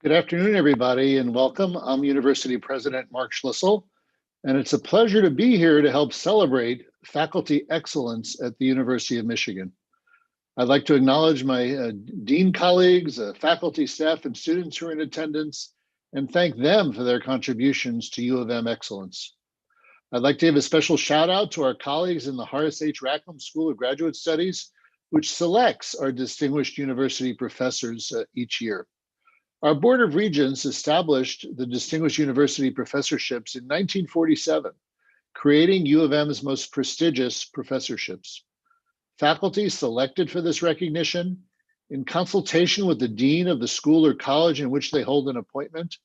Good afternoon, everybody, and welcome. I'm University President Mark Schlissel, and it's a pleasure to be here to help celebrate faculty excellence at the University of Michigan. I'd like to acknowledge my dean colleagues, faculty, staff, and students who are in attendance, and thank them for their contributions to U of M excellence. I'd like to give a special shout out to our colleagues in the Horace H. Rackham School of Graduate Studies, which selects our distinguished university professors each year. Our Board of Regents established the Distinguished University Professorships in 1947, creating U of M's most prestigious professorships. Faculty selected for this recognition, in consultation with the dean of the school or college in which they hold an appointment,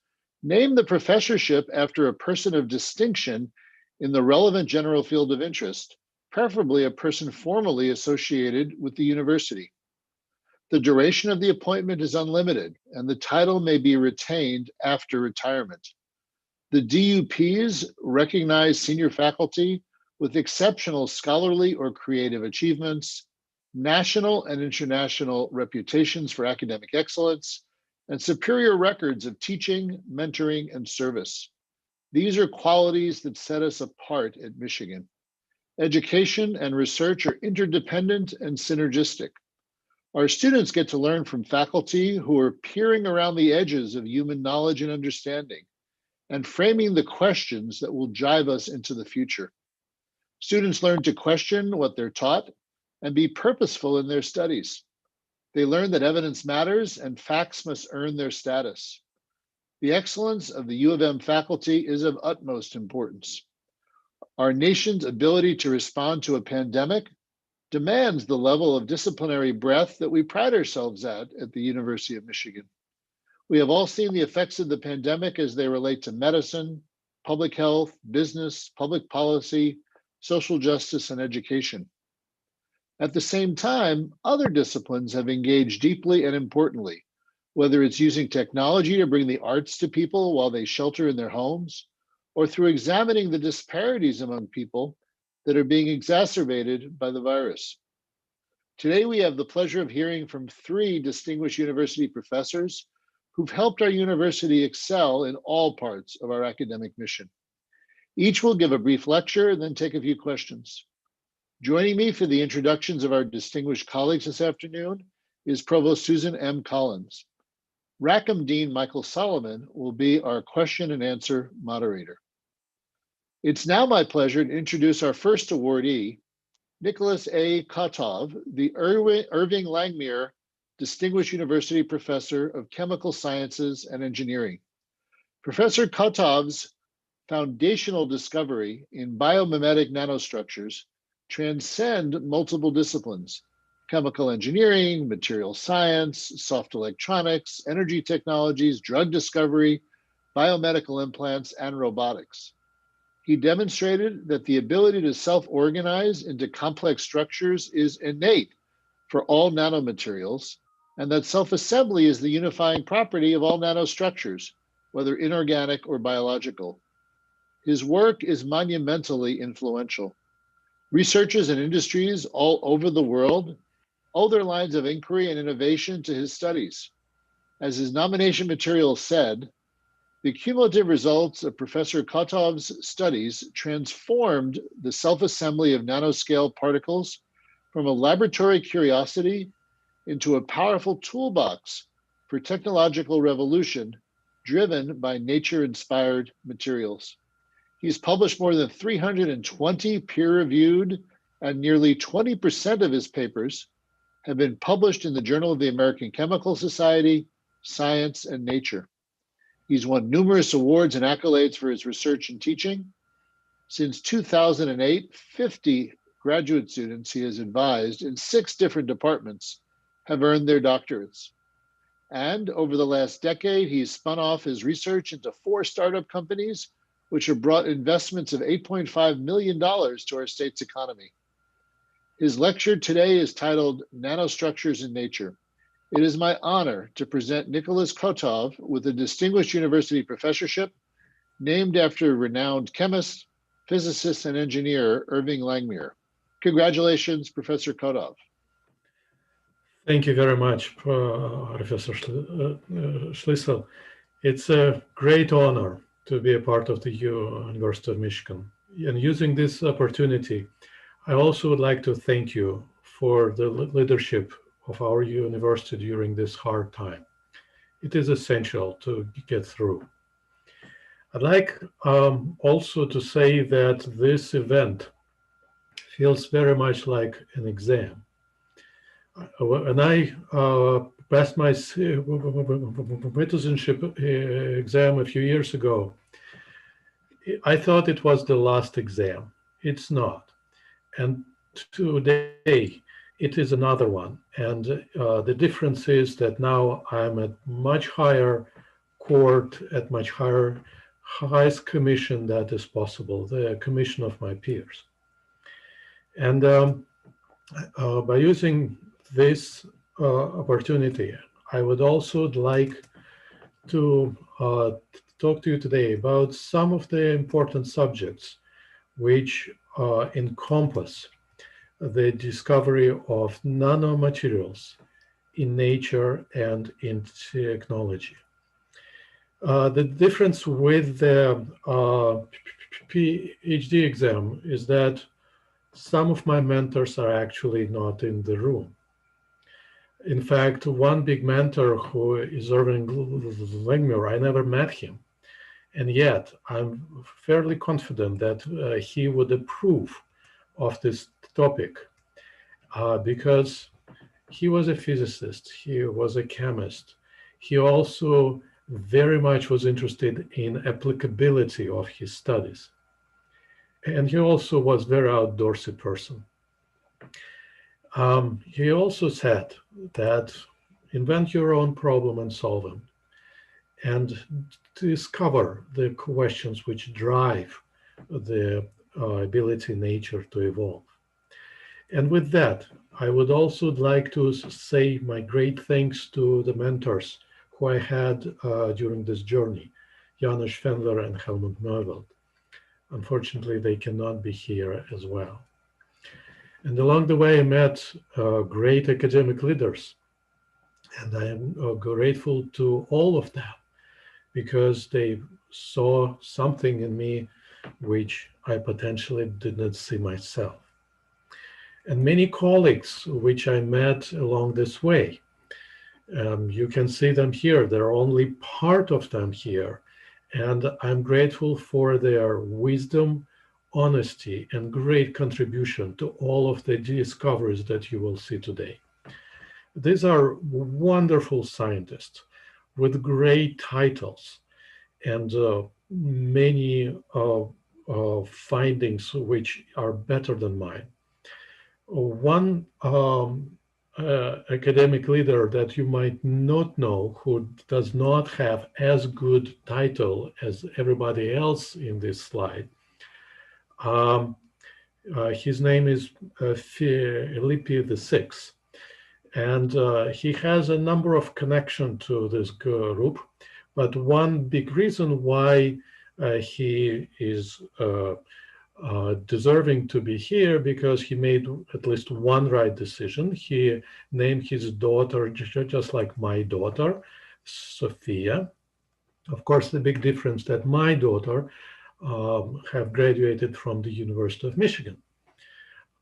name the professorship after a person of distinction in the relevant general field of interest, preferably a person formally associated with the university. The duration of the appointment is unlimited, and the title may be retained after retirement. The DUPs recognize senior faculty with exceptional scholarly or creative achievements, national and international reputations for academic excellence, and superior records of teaching, mentoring, and service. These are qualities that set us apart at Michigan. Education and research are interdependent and synergistic. Our students get to learn from faculty who are peering around the edges of human knowledge and understanding and framing the questions that will drive us into the future. Students learn to question what they're taught and be purposeful in their studies. They learn that evidence matters and facts must earn their status. The excellence of the U of M faculty is of utmost importance. Our nation's ability to respond to a pandemic demands the level of disciplinary breadth that we pride ourselves at the University of Michigan. We have all seen the effects of the pandemic as they relate to medicine, public health, business, public policy, social justice, and education. At the same time, other disciplines have engaged deeply and importantly, whether it's using technology to bring the arts to people while they shelter in their homes, or through examining the disparities among people that are being exacerbated by the virus. Today, we have the pleasure of hearing from three distinguished university professors who've helped our university excel in all parts of our academic mission. Each will give a brief lecture and then take a few questions. Joining me for the introductions of our distinguished colleagues this afternoon is Provost Susan M. Collins. Rackham Dean Michael Solomon will be our question and answer moderator. It's now my pleasure to introduce our first awardee, Nicholas A. Kotov, the Irving Langmuir Distinguished University Professor of Chemical Sciences and Engineering. Professor Kotov's foundational discovery in biomimetic nanostructures transcend multiple disciplines: chemical engineering, material science, soft electronics, energy technologies, drug discovery, biomedical implants, and robotics. He demonstrated that the ability to self-organize into complex structures is innate for all nanomaterials, and that self-assembly is the unifying property of all nanostructures, whether inorganic or biological. His work is monumentally influential. Researchers and industries all over the world owe their lines of inquiry and innovation to his studies. As his nomination material said, the cumulative results of Professor Kotov's studies transformed the self-assembly of nanoscale particles from a laboratory curiosity into a powerful toolbox for technological revolution driven by nature-inspired materials. He's published more than 320 peer-reviewed, and nearly 20% of his papers have been published in the Journal of the American Chemical Society, Science, and Nature. He's won numerous awards and accolades for his research and teaching. Since 2008, 50 graduate students he has advised in 6 different departments have earned their doctorates. And over the last decade, he's spun off his research into 4 startup companies, which have brought investments of $8.5 million to our state's economy. His lecture today is titled Nanostructures in Nature. It is my honor to present Nicholas Kotov with a Distinguished University Professorship named after renowned chemist, physicist, and engineer Irving Langmuir. Congratulations, Professor Kotov. Thank you very much, Professor Schlissel. It's a great honor to be a part of the University of Michigan. And using this opportunity, I also would like to thank you for the leadership of our university during this hard time. It is essential to get through. I'd like also to say that this event feels very much like an exam. When I passed my citizenship exam a few years ago, I thought it was the last exam. It's not. And today it is another one. And the difference is that now I'm at much higher court, at much higher, highest commission that is possible, the commission of my peers. And by using this opportunity, I would also like to talk to you today about some of the important subjects which encompass the discovery of nanomaterials in nature and in technology. The difference with the PhD exam is that some of my mentors are actually not in the room. In fact, one big mentor who is Irving Langmuir, I never met him. And yet I'm fairly confident that he would approve of this topic because he was a physicist, he was a chemist. He also very much was interested in applicability of his studies. And he also was a very outdoorsy person. He also said that invent your own problem and solve them, and discover the questions which drive the ability nature to evolve. And with that, I would also like to say my great thanks to the mentors who I had during this journey, Janusz Fendler and Helmut Neuwald. Unfortunately, they cannot be here as well. And along the way, I met great academic leaders. And I am grateful to all of them because they saw something in me which I potentially did not see myself. And many colleagues which I met along this way. You can see them here. There are only part of them here. And I'm grateful for their wisdom, honesty, and great contribution to all of the discoveries that you will see today. These are wonderful scientists with great titles and many findings which are better than mine. One academic leader that you might not know, who does not have as good title as everybody else in this slide, his name is Felipe VI. And he has a number of connections to this group, but one big reason why he is deserving to be here because he made at least one right decision. He named his daughter just like my daughter, Sophia. Of course, the big difference that my daughter have graduated from the University of Michigan.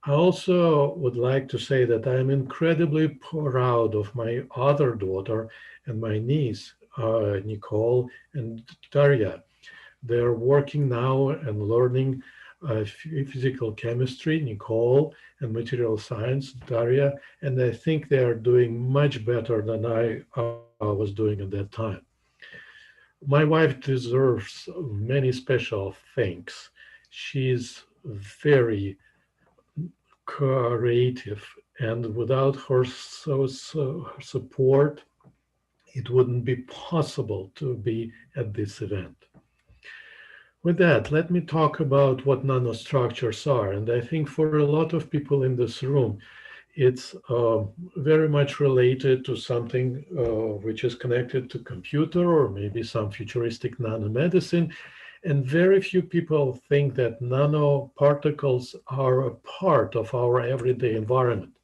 I also would like to say that I am incredibly proud of my other daughter and my niece, Nicole and Daria. They're working now and learning physical chemistry, Nicole, and material science, Daria, and I think they are doing much better than I was doing at that time. My wife deserves many special thanks. She's very creative, and without her support, it wouldn't be possible to be at this event. With that, let me talk about what nanostructures are. And I think for a lot of people in this room, it's very much related to something which is connected to computer or maybe some futuristic nanomedicine. And very few people think that nanoparticles are a part of our everyday environment.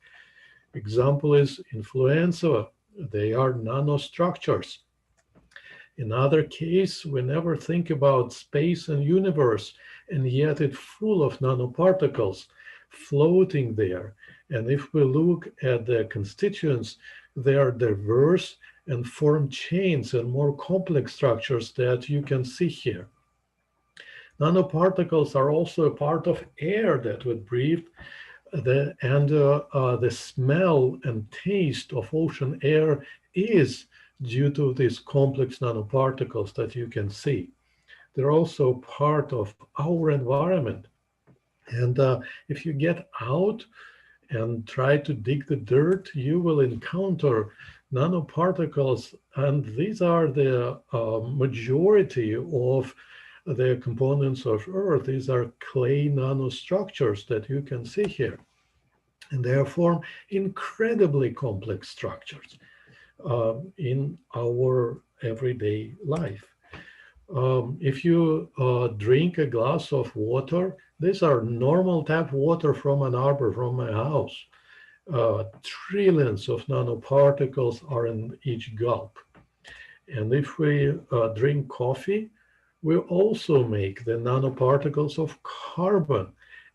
Example is influenza. They are nanostructures. In other case, we never think about space and universe, and yet it's full of nanoparticles floating there. And if we look at the constituents, they are diverse and form chains and more complex structures that you can see here. Nanoparticles are also a part of air that we breathe, the smell and taste of ocean air is due to these complex nanoparticles that you can see. They're also part of our environment. And if you get out and try to dig the dirt, you will encounter nanoparticles, and these are the majority of the components of Earth. These are clay nanostructures that you can see here. And they form incredibly complex structures in our everyday life. If you drink a glass of water, these are normal tap water from an arbor, from my house. Trillions of nanoparticles are in each gulp. And if we drink coffee, we also make the nanoparticles of carbon.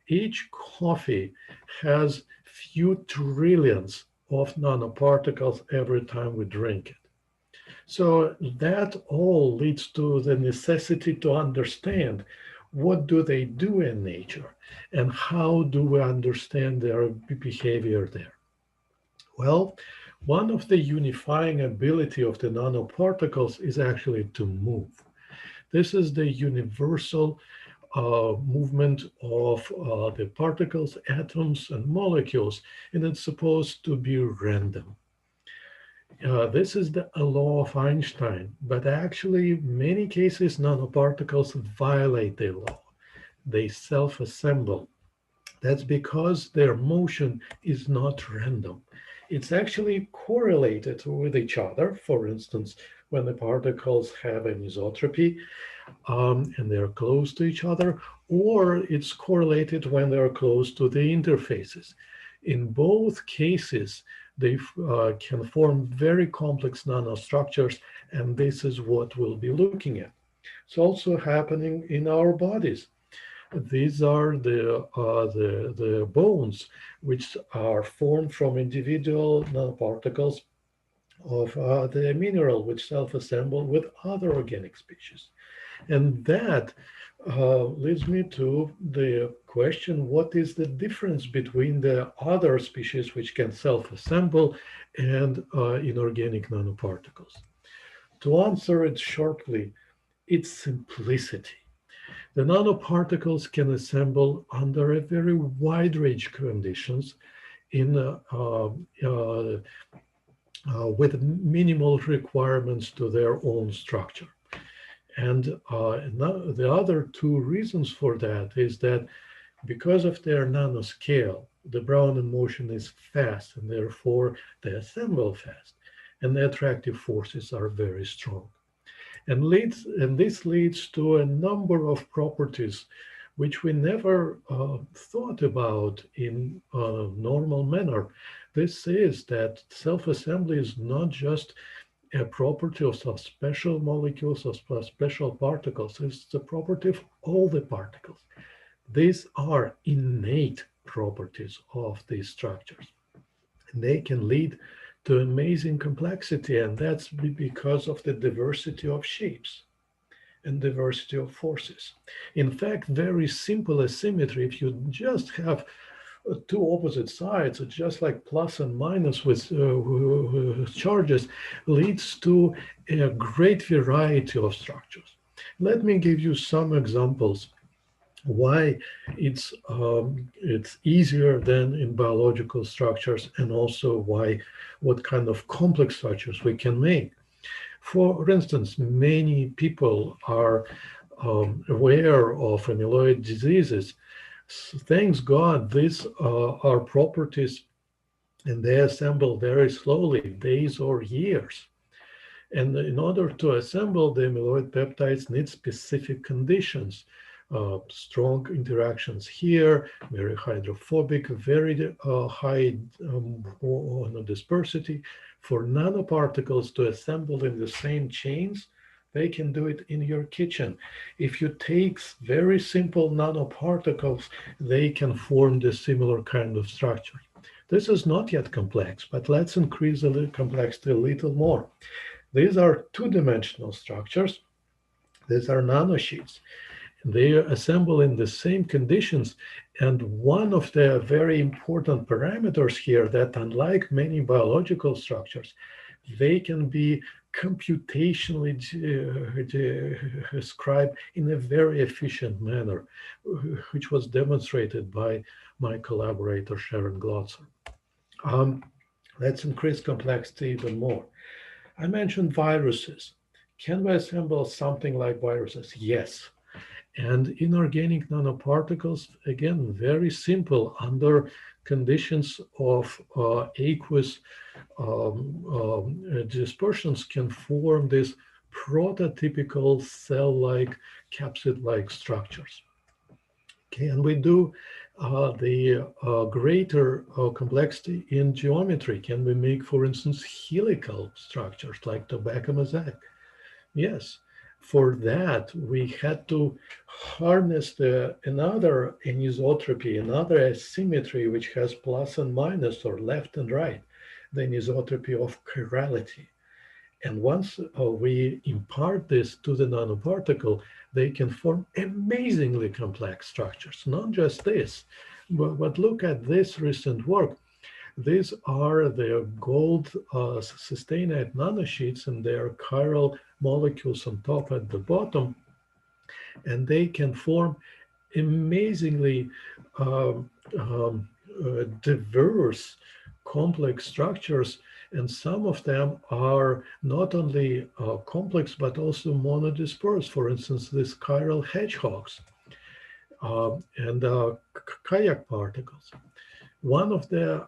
Each coffee has few trillions of nanoparticles every time we drink it. So that all leads to the necessity to understand what do they do in nature and how do we understand their behavior there. Well, one of the unifying ability of the nanoparticles is actually to move. This is the universal movement of the particles, atoms, and molecules, and it's supposed to be random. This is the law of Einstein, but actually, in many cases, nanoparticles violate the law. They self-assemble. That's because their motion is not random. It's actually correlated with each other. For instance, when the particles have anisotropy and they're close to each other, or it's correlated when they're close to the interfaces. In both cases, they can form very complex nanostructures, and this is what we'll be looking at. It's also happening in our bodies. These are the bones, which are formed from individual nanoparticles of the mineral, which self-assemble with other organic species. And that leads me to the question, what is the difference between the other species which can self-assemble and inorganic nanoparticles? To answer it shortly, it's simplicity. The nanoparticles can assemble under a very wide range of conditions with minimal requirements to their own structure. And the other two reasons for that is that because of their nanoscale, the Brownian motion is fast, and therefore they assemble fast, and the attractive forces are very strong. And this leads to a number of properties which we never thought about in a normal manner. This is that self-assembly is not just a property of some special molecules or special particles. It's the property of all the particles. These are innate properties of these structures. And they can lead to amazing complexity, and that's because of the diversity of shapes and diversity of forces. In fact, very simple asymmetry, if you just have two opposite sides, just like plus and minus with charges, leads to a great variety of structures. Let me give you some examples why it's easier than in biological structures, and also what kind of complex structures we can make. For instance, many people are aware of amyloid diseases. Thanks God, these are properties, and they assemble very slowly, days or years. And in order to assemble the amyloid peptides need specific conditions, strong interactions here, very hydrophobic, very high dispersity. For nanoparticles to assemble in the same chains, they can do it in your kitchen. If you take very simple nanoparticles, they can form this similar kind of structure. This is not yet complex, but let's increase the complexity a little more. These are two-dimensional structures. These are nanosheets. They assemble in the same conditions. And one of the very important parameters here that, unlike many biological structures, they can be computationally described in a very efficient manner, which was demonstrated by my collaborator, Sharon Glotzer. Let's increase complexity even more. I mentioned viruses. Can we assemble something like viruses? Yes. And inorganic nanoparticles, again, very simple under conditions of aqueous dispersions, can form these prototypical cell-like, capsid-like structures. Can we do the greater complexity in geometry? Can we make, for instance, helical structures like tobacco mosaic? Yes. For that, we had to harness another anisotropy, another asymmetry, which has plus and minus, or left and right, the anisotropy of chirality. And once we impart this to the nanoparticle, they can form amazingly complex structures. Not just this, but look at this recent work. These are the gold cystainite nanosheets, and they are chiral molecules on top at the bottom, and they can form amazingly diverse, complex structures. And some of them are not only complex, but also monodispersed. For instance, these chiral hedgehogs and kayak particles. One of the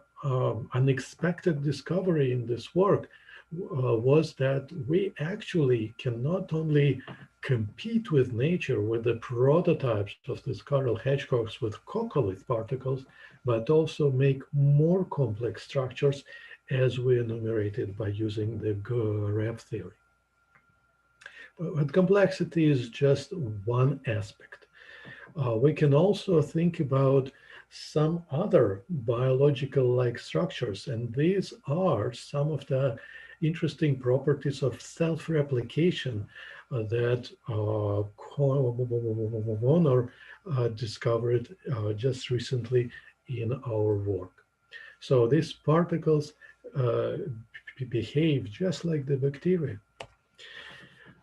unexpected discovery in this work was that we actually can not only compete with nature with the prototypes of these chiral hedgehogs with coccolith particles, but also make more complex structures as we enumerated by using the graph theory. But complexity is just one aspect. We can also think about some other biological-like structures, and these are some of the interesting properties of self-replication that Connor discovered just recently in our work. So these particles behave just like the bacteria.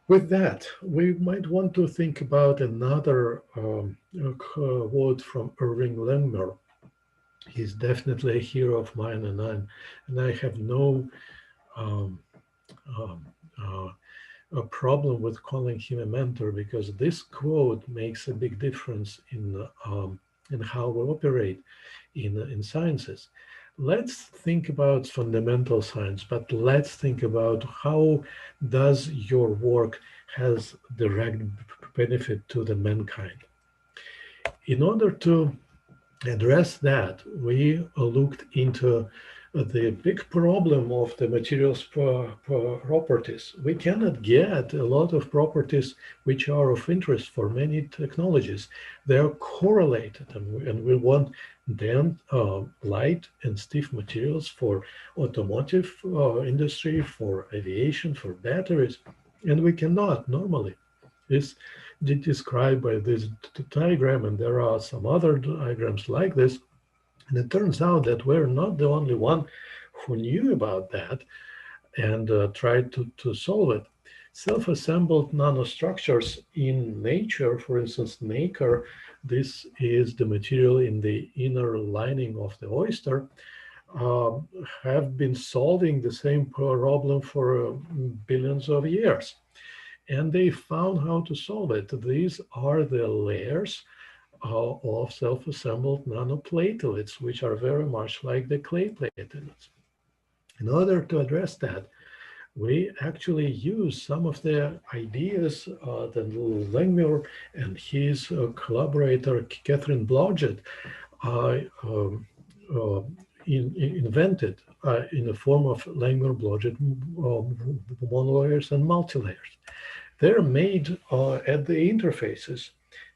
With that, we might want to think about another quote from Irving Langmuir. He's definitely a hero of mine, and I have no a problem with calling him a mentor, because this quote makes a big difference in how we operate in sciences. Let's think about fundamental science, but let's think about how does your work has direct benefit to the mankind. In order to address that, we looked into the big problem of the materials properties. We cannot get a lot of properties which are of interest for many technologies. They are correlated, and we want then light and stiff materials for automotive industry, for aviation, for batteries, and we cannot normally. This is described by this diagram, and there are some other diagrams like this. And it turns out that we're not the only one who knew about that and tried to solve it. Self-assembled nanostructures in nature, for instance, nacre, this is the material in the inner lining of the oyster, have been solving the same problem for billions of years. And they found how to solve it. These are the layers of self-assembled nanoplatelets, which are very much like the clay platelets. In order to address that, we actually use some of the ideas that Langmuir and his collaborator Catherine Blodgett uh, um, uh, invented in the form of Langmuir-Blodgett monolayers and multilayers. They're made at the interfaces.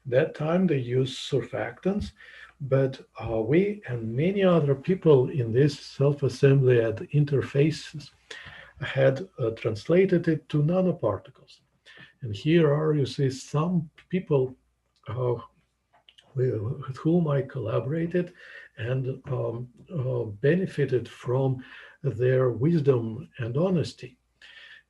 That time they use surfactants, but we and many other people in this self-assembly at interfaces had translated it to nanoparticles. And here are, you see, some people uh, with whom I collaborated and benefited from their wisdom and honesty.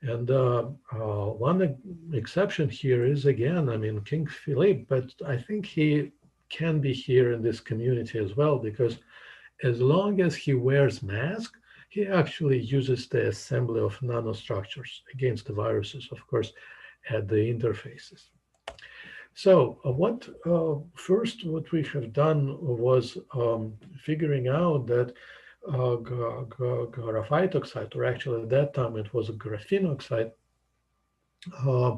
And one exception here is, again, I mean, King Philippe, but I think he can be here in this community as well, because as long as he wears mask, he actually uses the assembly of nanostructures against the viruses, of course, at the interfaces. So first what we have done was figuring out that graphite oxide, or actually at that time it was a graphene oxide, uh,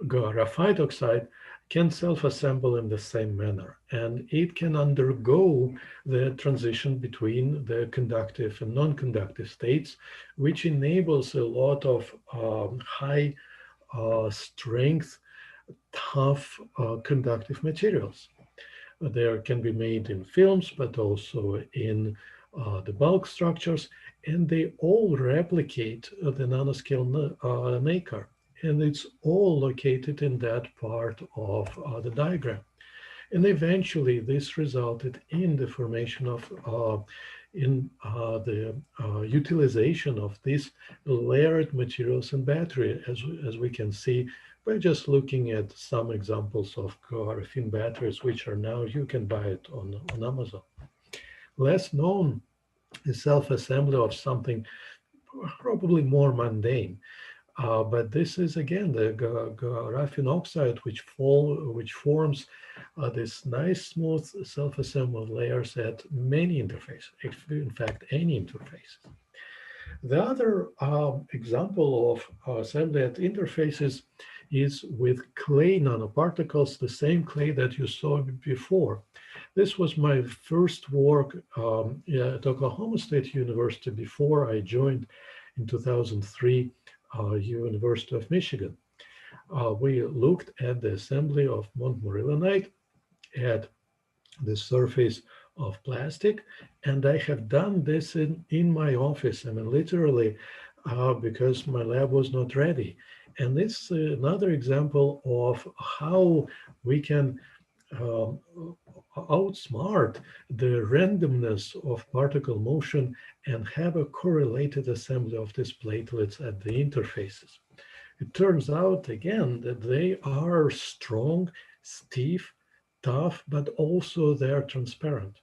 graphite oxide can self-assemble in the same manner, and it can undergo the transition between the conductive and non-conductive states, which enables a lot of high strength, tough conductive materials. They can be made in films, but also in the bulk structures, and they all replicate the nanoscale nacre. And it's all located in that part of the diagram. And eventually this resulted in the formation of, the utilization of these layered materials in battery, as we can see by just looking at some examples of graphene batteries, which are now, you can buy it on Amazon. Less known is self-assembly of something probably more mundane. But this is, again, the graphene oxide, which forms this nice, smooth, self-assembled layers at many interfaces, in fact, any interface. The other example of assembly at interfaces is with clay nanoparticles, the same clay that you saw before. This was my first work at Oklahoma State University before I joined in 2003 University of Michigan. We looked at the assembly of montmorillonite at the surface of plastic, and I have done this in my office. I mean, literally, because my lab was not ready. And it's another example of how we can outsmart the randomness of particle motion and have a correlated assembly of these platelets at the interfaces. It turns out, again, that they are strong, stiff, tough, but also they are transparent.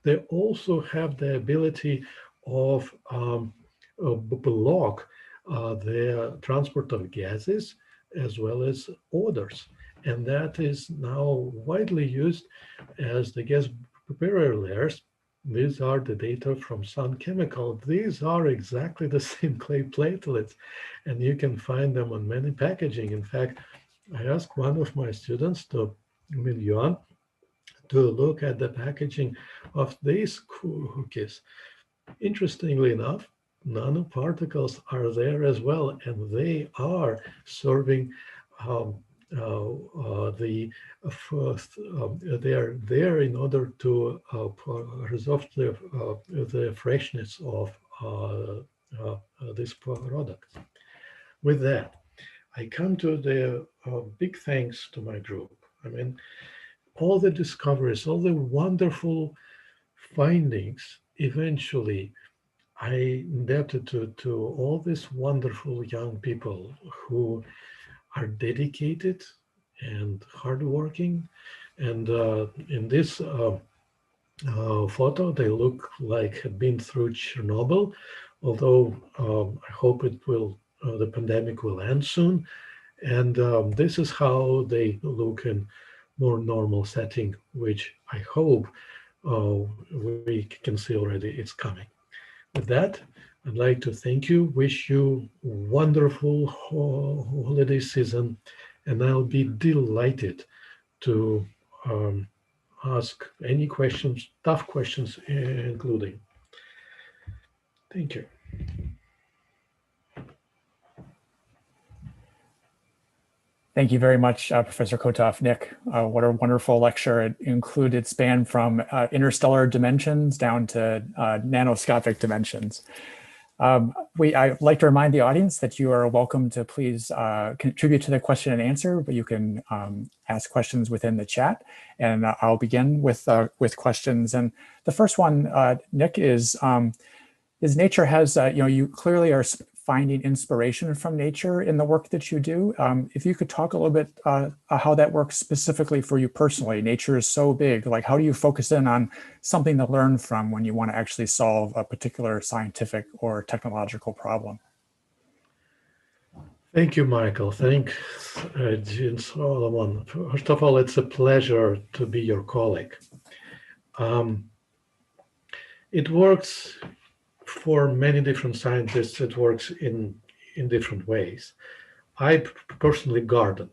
They also have the ability of block the transport of gases as well as odors. And that is now widely used as the gas barrier layers. These are the data from Sun Chemical. These are exactly the same clay platelets, and you can find them on many packaging. In fact, I asked one of my students, Yuan, to look at the packaging of these cookies. Interestingly enough, nanoparticles are there as well, and they are serving they are there in order to resolve the freshness of this product. With that, I come to the big thanks to my group. I mean, all the discoveries, all the wonderful findings, eventually I indebted to all these wonderful young people who are dedicated and hardworking. And in this photo, they look like had been through Chernobyl, although I hope the pandemic will end soon. And this is how they look in more normal setting, which I hope we can see already it's coming. With that, I'd like to thank you, wish you wonderful holiday season, and I'll be delighted to ask any questions, tough questions including. Thank you. Thank you very much, Professor Kotov. Nick, what a wonderful lecture. It included span from interstellar dimensions down to nanoscopic dimensions. I'd like to remind the audience that you are welcome to please contribute to the question and answer, but you can ask questions within the chat. And I'll begin with questions. And the first one, Nick, is nature has, you clearly are finding inspiration from nature in the work that you do. If you could talk a little bit how that works specifically for you personally. Nature is so big. Like, how do you focus in on something to learn from when you want to actually solve a particular scientific or technological problem? Thank you, Michael. Thanks, Jean Solomon. First of all, it's a pleasure to be your colleague. It works for many different scientists. It works in different ways. I personally garden.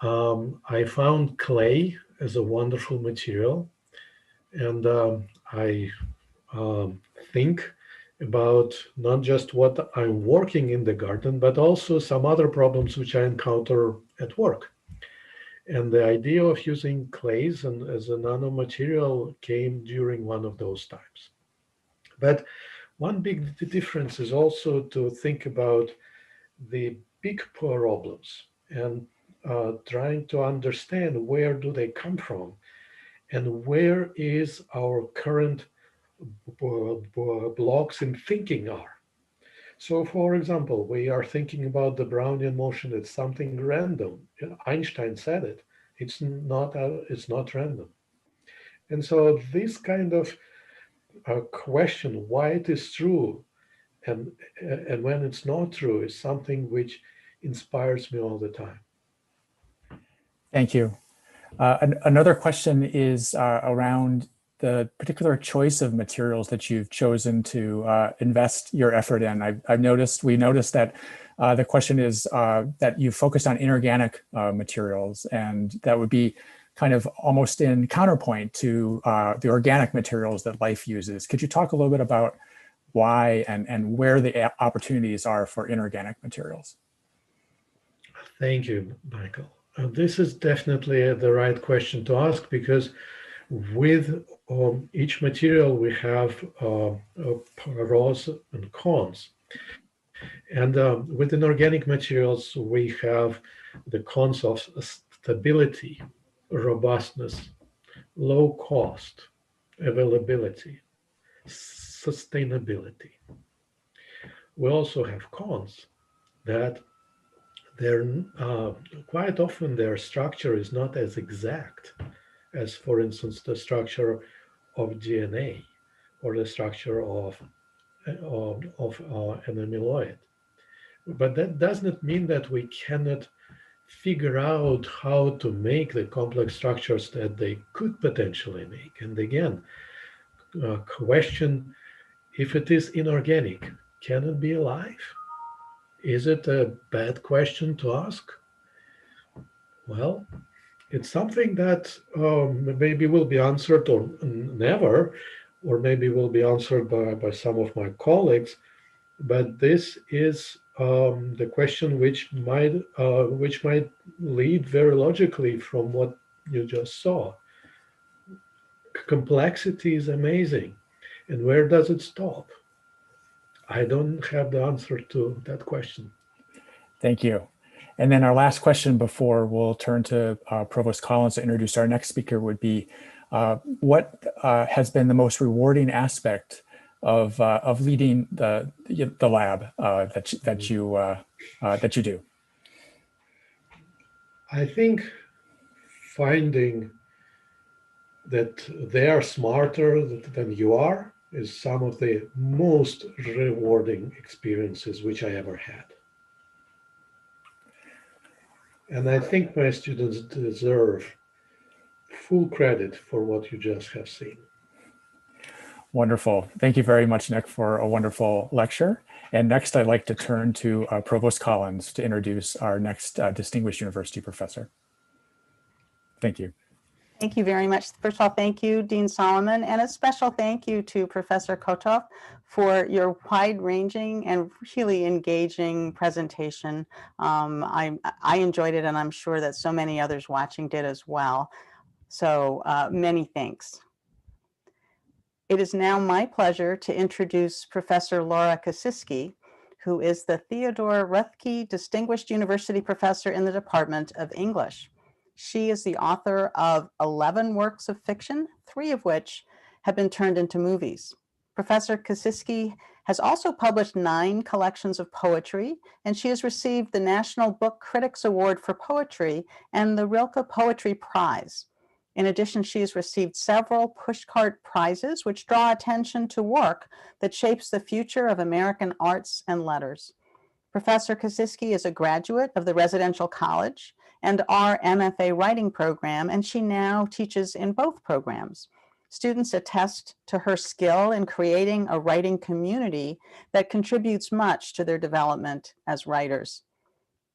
I found clay as a wonderful material, and I think about not just what I'm working in the garden, but also some other problems which I encounter at work. And the idea of using clays and as a nanomaterial came during one of those times. But one big difference is also to think about the big problems and trying to understand where do they come from and where is our current blocks in thinking are. So, for example, we are thinking about the Brownian motion. It's something random. Einstein said it. It's not random. And so this kind of question, why it is true, and when it's not true, is something which inspires me all the time. Thank you. Another question is around the particular choice of materials that you've chosen to invest your effort in. We noticed that the question is that you focused on inorganic materials, and that would be kind of almost in counterpoint to the organic materials that life uses. Could you talk a little bit about why and where the opportunities are for inorganic materials? Thank you, Michael. This is definitely the right question to ask, because with each material we have pros and cons. And with inorganic materials, we have the cons of stability, robustness, low cost, availability, sustainability. We also have cons that they're quite often their structure is not as exact as, for instance, the structure of DNA or the structure of an amyloid. But that does not mean that we cannot figure out how to make the complex structures that they could potentially make. And again, question, if it is inorganic, can it be alive? Is it a bad question to ask? Well, it's something that maybe will be answered or never, or maybe will be answered by some of my colleagues. But this is the question which might lead very logically from what you just saw. Complexity is amazing, and where does it stop? I don't have the answer to that question. Thank you. And then our last question before we'll turn to Provost Collins to introduce our next speaker would be, what has been the most rewarding aspect of leading the lab that you do? I think finding that they are smarter than you are is some of the most rewarding experiences which I ever had. And I think my students deserve full credit for what you just have seen. Wonderful. Thank you very much, Nick, for a wonderful lecture. And next, I'd like to turn to Provost Collins to introduce our next distinguished university professor. Thank you. Thank you very much. First of all, thank you, Dean Solomon, and a special thank you to Professor Kotov for your wide-ranging and really engaging presentation. I enjoyed it, and I'm sure that so many others watching did as well. So many thanks. It is now my pleasure to introduce Professor Laura Kasisi, who is the Theodore Roethke Distinguished University Professor in the Department of English. She is the author of 11 works of fiction, 3 of which have been turned into movies. Professor Kasisi has also published 9 collections of poetry, and she has received the National Book Critics Award for Poetry and the Rilke Poetry Prize. In addition, she has received several pushcart prizes, which draw attention to work that shapes the future of American arts and letters. Professor Kasisi is a graduate of the Residential College and our MFA writing program, and she now teaches in both programs. Students attest to her skill in creating a writing community that contributes much to their development as writers.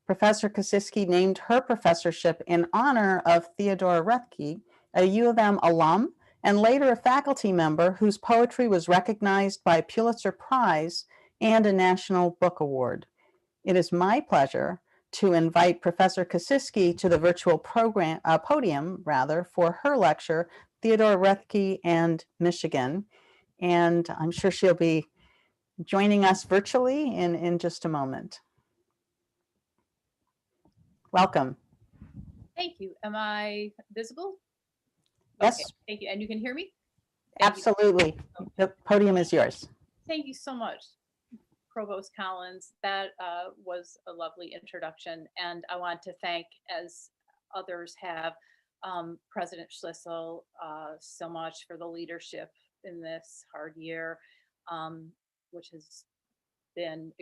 Professor Kasisi named her professorship in honor of Theodore Roethke, a U of M alum and later a faculty member whose poetry was recognized by a Pulitzer Prize and a National Book Award. It is my pleasure to invite Professor Kasisi to the virtual podium for her lecture, Theodore Roethke and Michigan. And I'm sure she'll be joining us virtually in just a moment. Welcome. Thank you. Am I visible? Yes. Okay, thank you. And you can hear me? Absolutely. The podium is yours. Thank you so much, Provost Collins. That was a lovely introduction. And I want to thank, as others have, President Schlissel so much for the leadership in this hard year, which has been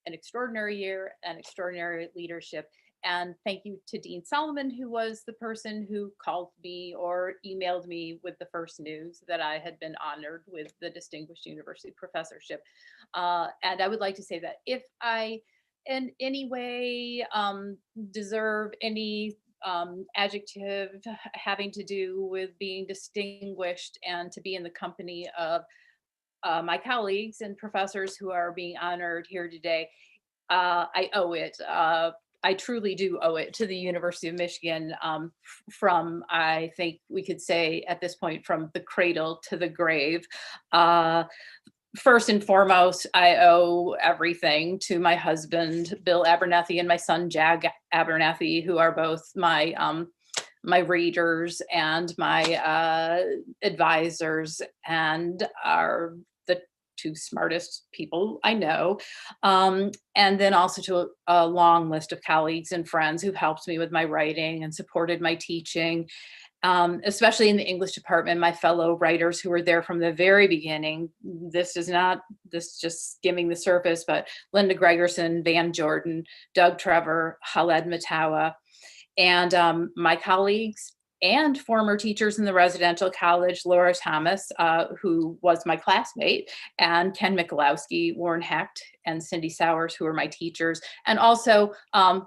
an extraordinary year and extraordinary leadership. And thank you to Dean Solomon, who was the person who called me or emailed me with the first news that I had been honored with the Distinguished University Professorship. And I would like to say that if I in any way deserve any adjective having to do with being distinguished and to be in the company of my colleagues and professors who are being honored here today, I owe it. I truly do owe it to the University of Michigan from, I think we could say at this point, from the cradle to the grave. First and foremost, I owe everything to my husband, Bill Abernethy, and my son, Jag Abernethy, who are both my my readers and my advisors and are the 2 smartest people I know. And then also to a long list of colleagues and friends who've helped me with my writing and supported my teaching, especially in the English department, my fellow writers who were there from the very beginning. This is just skimming the surface, but Linda Gregerson, Van Jordan, Doug Trevor, Khaled Matawa, and my colleagues and former teachers in the residential college, Laura Thomas, who was my classmate, and Ken Michalowski, Warren Hecht, and Cindy Sowers, who were my teachers. And also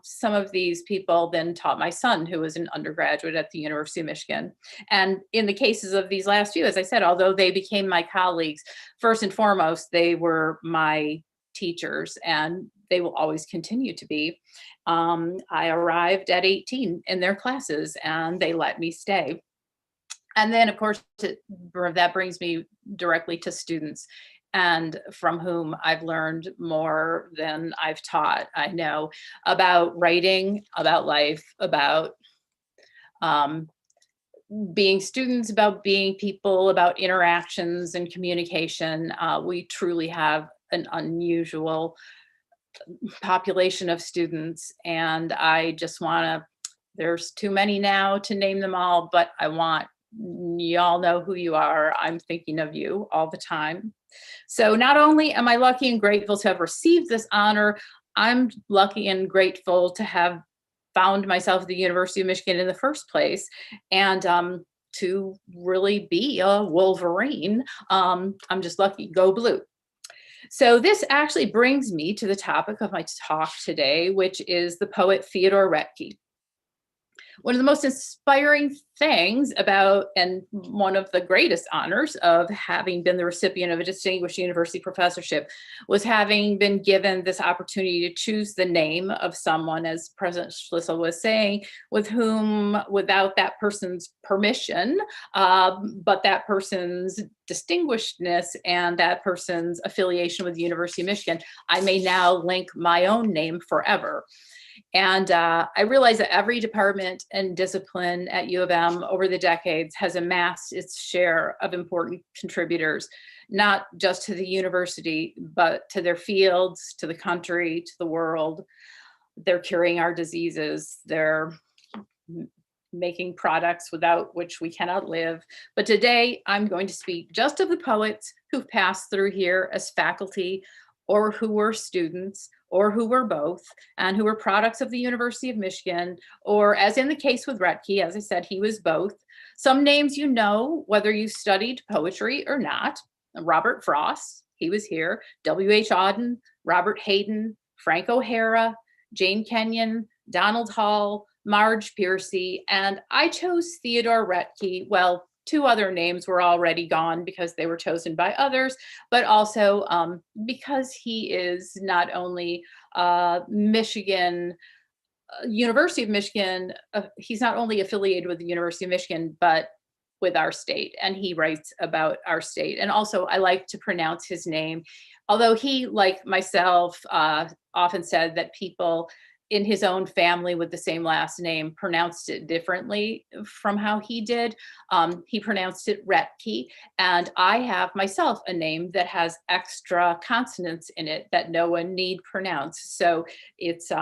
some of these people then taught my son, who was an undergraduate at the University of Michigan. And in the cases of these last few, as I said, although they became my colleagues, first and foremost, they were my teachers, and they will always continue to be. I arrived at 18 in their classes, and they let me stay. And then, of course, that brings me directly to students, and from whom I've learned more than I've taught. I know about writing, about life, about being students, about being people, about interactions and communication. We truly have an unusual population of students, and I just want to, there's too many now to name them all, but I want y'all know who you are. I'm thinking of you all the time. So not only am I lucky and grateful to have received this honor, I'm lucky and grateful to have found myself at the University of Michigan in the first place. And to really be a Wolverine. I'm just lucky, go blue. So this actually brings me to the topic of my talk today, which is the poet Theodore Roethke. One of the most inspiring things about, and one of the greatest honors of having been the recipient of a distinguished university professorship, was having been given this opportunity to choose the name of someone, as President Schlissel was saying, with whom, without that person's permission, but that person's distinguishedness and that person's affiliation with the University of Michigan, I may now link my own name forever. And I realize that every department and discipline at U of M over the decades has amassed its share of important contributors, not just to the university, but to their fields, to the country, to the world. They're curing our diseases. They're making products without which we cannot live. But today I'm going to speak just of the poets who've passed through here as faculty, or who were students, or who were both, and who were products of the University of Michigan, or as in the case with Roethke, as I said, he was both. Some names you know, whether you studied poetry or not. Robert Frost, he was here. W.H. Auden, Robert Hayden, Frank O'Hara, Jane Kenyon, Donald Hall, Marge Piercy, and I chose Theodore Roethke. Well, two other names were already gone because they were chosen by others, but also because he is not only Michigan, University of Michigan, he's not only affiliated with the University of Michigan, but with our state, and he writes about our state. And also I like to pronounce his name, although he, like myself, often said that people in his own family with the same last name pronounced it differently from how he did. He pronounced it Roethke, and I have myself a name that has extra consonants in it that no one need pronounce. So it's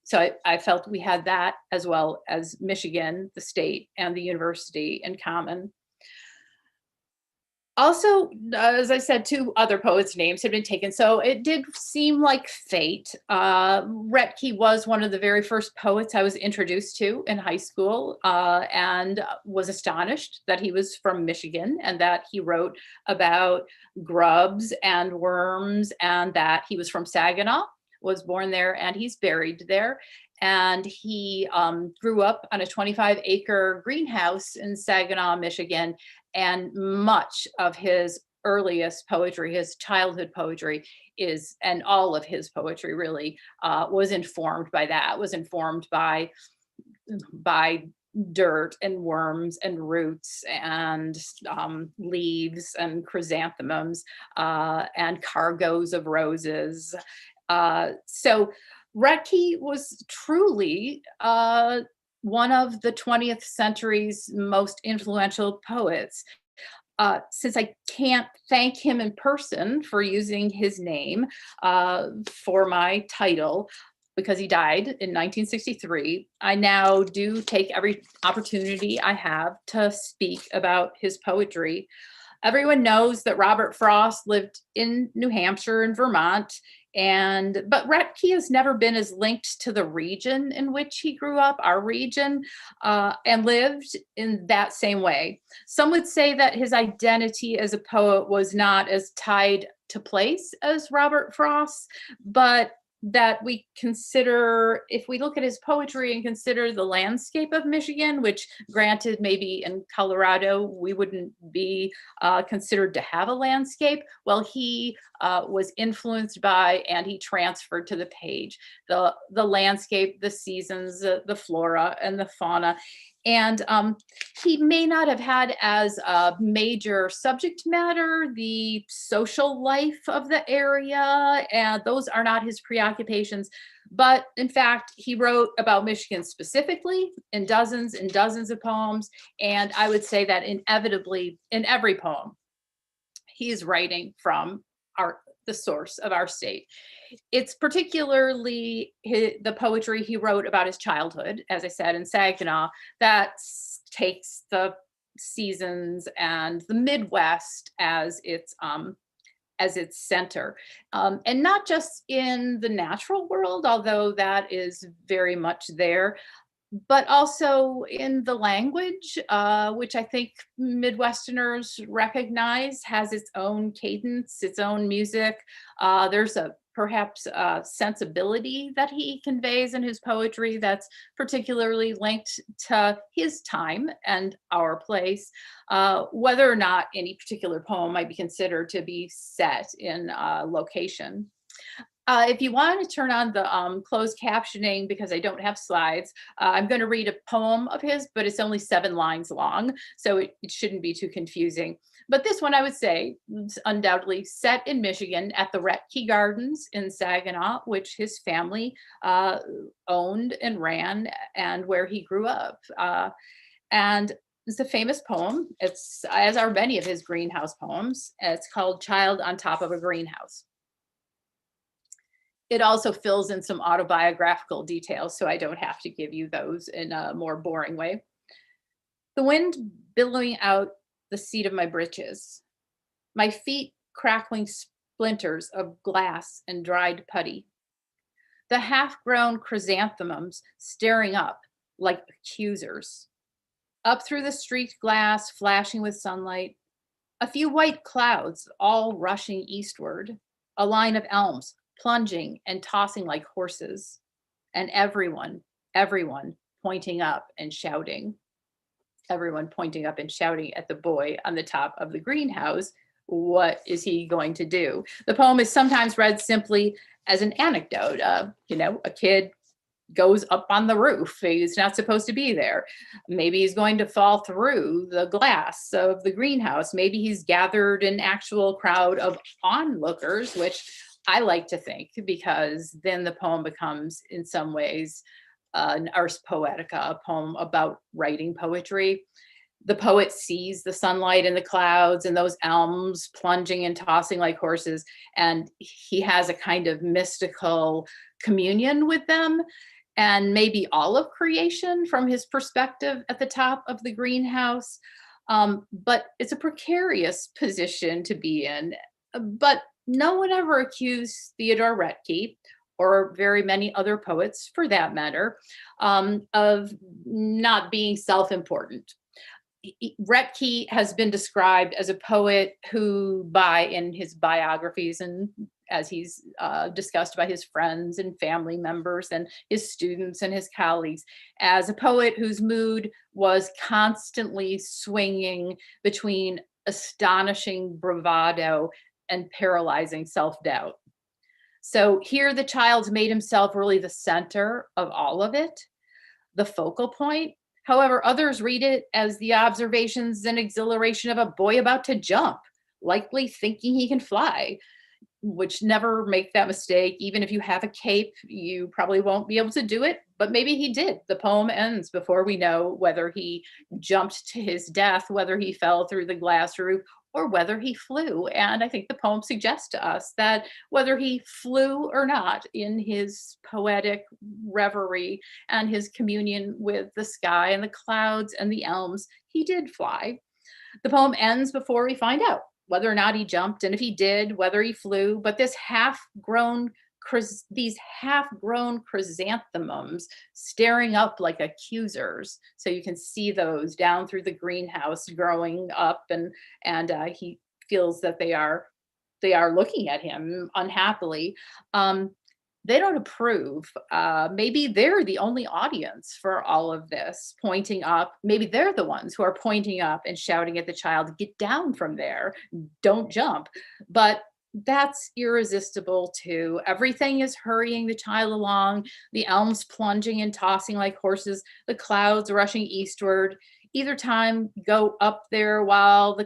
so I felt we had that as well as Michigan, the state, and the university in common. Also, as I said, two other poets' names had been taken, so it did seem like fate. Roethke was one of the very first poets I was introduced to in high school, and was astonished that he was from Michigan and that he wrote about grubs and worms, and that he was from Saginaw, was born there, and he's buried there. And he grew up on a 25-acre greenhouse in Saginaw, Michigan, and much of his earliest poetry, his childhood poetry is, and all of his poetry really was informed by that, was informed by dirt and worms and roots and leaves and chrysanthemums and cargoes of roses. So Roethke was truly one of the 20th century's most influential poets. Since I can't thank him in person for using his name for my title, because he died in 1963, I now do take every opportunity I have to speak about his poetry. Everyone knows that Robert Frost lived in New Hampshire and Vermont, but Roethke has never been as linked to the region in which he grew up, our region, and lived in that same way. Some would say that his identity as a poet was not as tied to place as Robert Frost, but that we consider, if we look at his poetry and consider the landscape of Michigan, which granted maybe in Colorado we wouldn't be considered to have a landscape, well, he was influenced by and he transferred to the page the landscape, the seasons, the flora and the fauna. And he may not have had as a major subject matter the social life of the area, and those are not his preoccupations. But in fact, he wrote about Michigan specifically in dozens and dozens of poems. And I would say that inevitably in every poem, he is writing from the source of our state. It's particularly the poetry he wrote about his childhood, as I said, in Saginaw, that takes the seasons and the Midwest as its center. And not just in the natural world, although that is very much there, but also in the language, which I think Midwesterners recognize has its own cadence, its own music. There's perhaps a sensibility that he conveys in his poetry that's particularly linked to his time and our place, whether or not any particular poem might be considered to be set in a location. If you want to turn on the closed captioning, because I don't have slides, I'm going to read a poem of his, but it's only 7 lines long, so it shouldn't be too confusing. But this one, I would say, is undoubtedly set in Michigan at the Roethke Gardens in Saginaw, which his family owned and ran, and where he grew up. And it's a famous poem. It's, as are many of his greenhouse poems. It's called Child on Top of a Greenhouse. It also fills in some autobiographical details, so I don't have to give you those in a more boring way. The wind billowing out the seat of my breeches, my feet crackling splinters of glass and dried putty, the half-grown chrysanthemums staring up like accusers, up through the street glass flashing with sunlight, a few white clouds all rushing eastward, a line of elms plunging and tossing like horses, and everyone pointing up and shouting. Everyone pointing up and shouting at the boy on the top of the greenhouse. What is he going to do? The poem is sometimes read simply as an anecdote. A kid goes up on the roof. He's not supposed to be there. Maybe he's going to fall through the glass of the greenhouse. Maybe he's gathered an actual crowd of onlookers, which I like to think, because then the poem becomes, in some ways, an ars poetica, a poem about writing poetry. The poet sees the sunlight and the clouds and those elms plunging and tossing like horses, and he has a kind of mystical communion with them, and maybe all of creation from his perspective at the top of the greenhouse. But it's a precarious position to be in. But no one ever accused Theodore Roethke, or very many other poets for that matter, of not being self-important. Roethke has been described as a poet who, in his biographies and as he's discussed by his friends and family members and his students and his colleagues, as a poet whose mood was constantly swinging between astonishing bravado and paralyzing self-doubt. So here the child made himself really the center of all of it, the focal point. However, others read it as the observations and exhilaration of a boy about to jump, likely thinking he can fly, which never make that mistake. Even if you have a cape, you probably won't be able to do it, but maybe he did. The poem ends before we know whether he jumped to his death, whether he fell through the glass roof, or whether he flew. And I think the poem suggests to us that whether he flew or not, in his poetic reverie and his communion with the sky and the clouds and the elms, he did fly. The poem ends before we find out whether or not he jumped, and if he did, whether he flew. But these half-grown chrysanthemums staring up like accusers. So you can see those down through the greenhouse growing up, and he feels that they are looking at him unhappily. They don't approve. Maybe they're the only audience for all of this, pointing up. Maybe they're the ones who are pointing up and shouting at the child, get down from there, don't jump. But that's irresistible too. Everything is hurrying the child along, the elms plunging and tossing like horses, the clouds rushing eastward. Either time, go up there while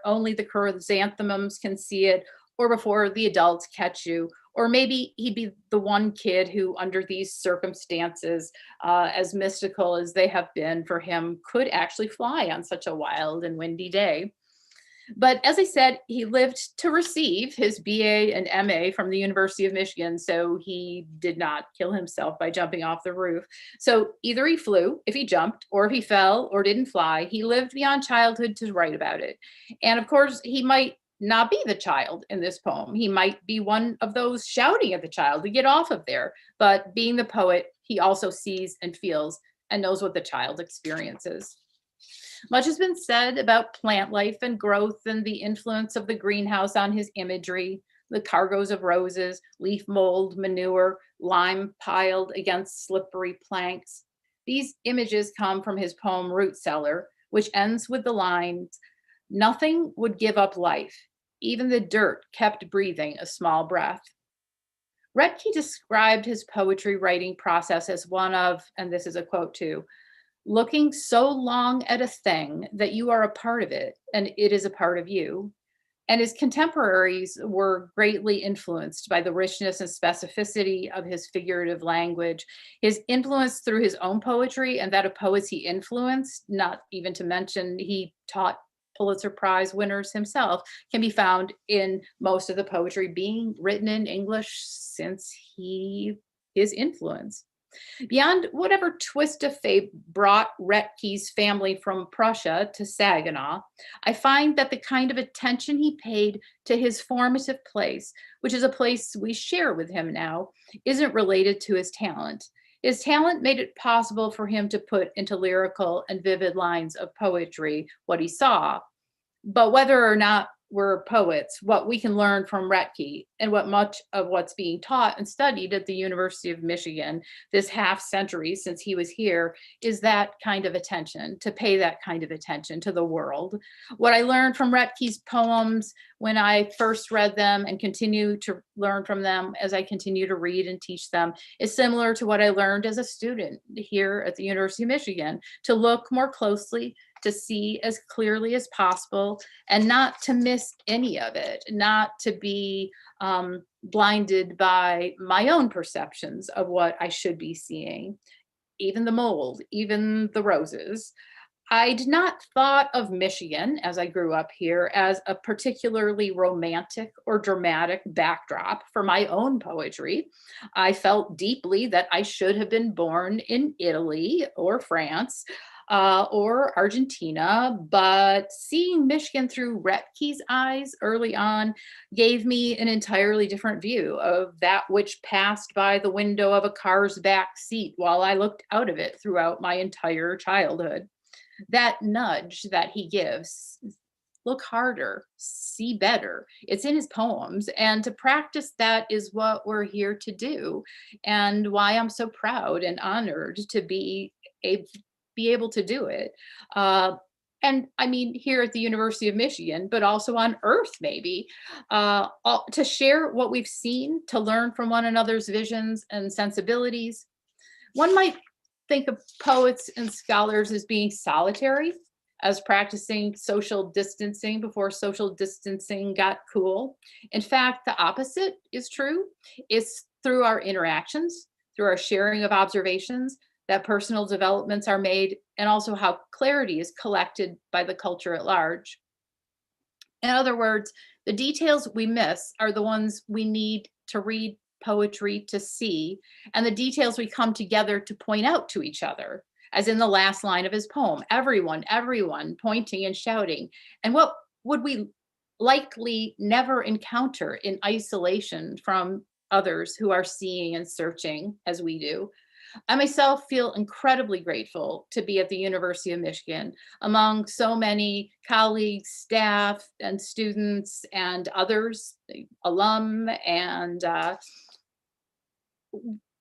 only the chrysanthemums can see it, or before the adults catch you. Or maybe he'd be the one kid who, under these circumstances, as mystical as they have been for him, could actually fly on such a wild and windy day. But as I said, he lived to receive his BA and MA from the University of Michigan, so he did not kill himself by jumping off the roof. So either he flew if he jumped, or if he fell or didn't fly, he lived beyond childhood to write about it. And of course, he might not be the child in this poem. He might be one of those shouting at the child to get off of there. But being the poet, he also sees and feels and knows what the child experiences. Much has been said about plant life and growth and the influence of the greenhouse on his imagery, the cargoes of roses, leaf mold, manure, lime piled against slippery planks. These images come from his poem Root Cellar, which ends with the lines, "Nothing would give up life. Even the dirt kept breathing a small breath." Roethke described his poetry writing process as one of, and this is a quote too, looking so long at a thing that you are a part of it and it is a part of you. And his contemporaries were greatly influenced by the richness and specificity of his figurative language. His influence through his own poetry and that of poets he influenced, not even to mention he taught Pulitzer Prize winners himself, can be found in most of the poetry being written in English since his influence. Beyond whatever twist of fate brought Roethke's family from Prussia to Saginaw, I find that the kind of attention he paid to his formative place, which is a place we share with him now, isn't related to his talent. His talent made it possible for him to put into lyrical and vivid lines of poetry what he saw. But whether or not we're poets, what we can learn from Roethke and what much of what's being taught and studied at the University of Michigan this half century since he was here is that kind of attention, to pay that kind of attention to the world. What I learned from Roethke's poems when I first read them and continue to learn from them as I continue to read and teach them is similar to what I learned as a student here at the University of Michigan, to look more closely, to see as clearly as possible, and not to miss any of it, not to be blinded by my own perceptions of what I should be seeing, even the mold, even the roses. I did not thought of Michigan as I grew up here as a particularly romantic or dramatic backdrop for my own poetry. I felt deeply that I should have been born in Italy or France, or Argentina, but seeing Michigan through Roethke's eyes early on gave me an entirely different view of that which passed by the window of a car's back seat while I looked out of it throughout my entire childhood. That nudge that he gives, look harder, see better, it's in his poems, and to practice that is what we're here to do, and why I'm so proud and honored to be able to do it. And I mean, here at the University of Michigan, but also on Earth, maybe, to share what we've seen, to learn from one another's visions and sensibilities. One might think of poets and scholars as being solitary, as practicing social distancing before social distancing got cool. In fact, the opposite is true. It's through our interactions, through our sharing of observations, that personal developments are made, and also how clarity is collected by the culture at large. In other words, the details we miss are the ones we need to read poetry to see, and the details we come together to point out to each other, as in the last line of his poem, everyone, pointing and shouting. And what would we likely never encounter in isolation from others who are seeing and searching as we do? I myself feel incredibly grateful to be at the University of Michigan among so many colleagues, staff, and students, and others, alum, and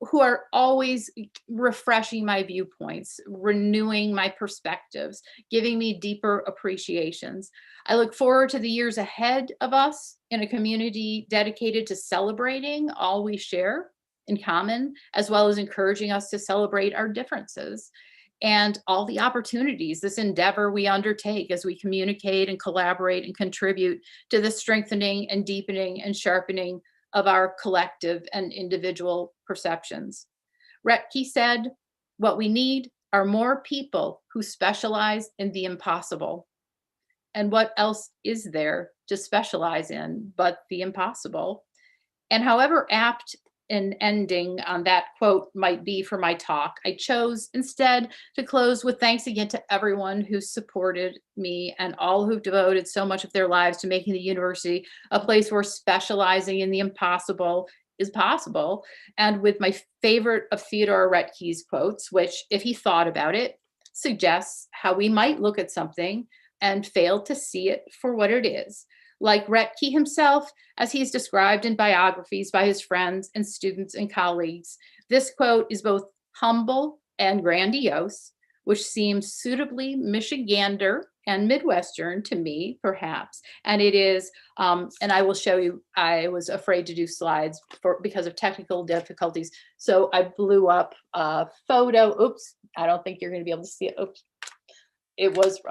who are always refreshing my viewpoints, renewing my perspectives, giving me deeper appreciations. I look forward to the years ahead of us in a community dedicated to celebrating all we share in common, as well as encouraging us to celebrate our differences and all the opportunities this endeavor we undertake as we communicate and collaborate and contribute to the strengthening and deepening and sharpening of our collective and individual perceptions. Roethke said, "What we need are more people who specialize in the impossible." And what else is there to specialize in but the impossible? And however apt an ending on that quote might be for my talk, I chose instead to close with thanks again to everyone who supported me and all who've devoted so much of their lives to making the university a place where specializing in the impossible is possible. And with my favorite of Theodore Roethke's quotes, which, if he thought about it, suggests how we might look at something and fail to see it for what it is. Like Roethke himself, as he's described in biographies by his friends and students and colleagues, this quote is both humble and grandiose, which seems suitably Michigander and Midwestern to me, perhaps. And it is, and I will show you, I was afraid to do slides because of technical difficulties. So I blew up a photo. Oops, I don't think you're going to be able to see it. Oops. It was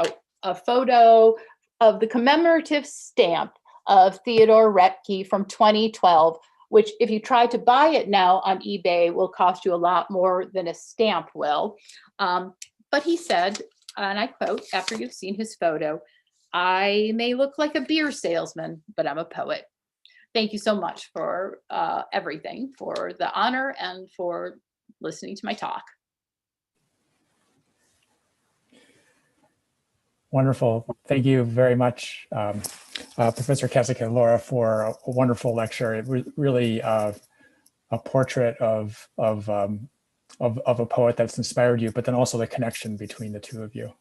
a photo of the commemorative stamp of Theodore Roethke from 2012, which if you try to buy it now on eBay will cost you a lot more than a stamp will. But he said, and I quote, after you've seen his photo, "I may look like a beer salesman, but I'm a poet." Thank you so much for everything, for the honor and for listening to my talk. Wonderful. Thank you very much, Professor Kasisi and Laura, for a wonderful lecture. It really a portrait of a poet that's inspired you, but then also the connection between the two of you.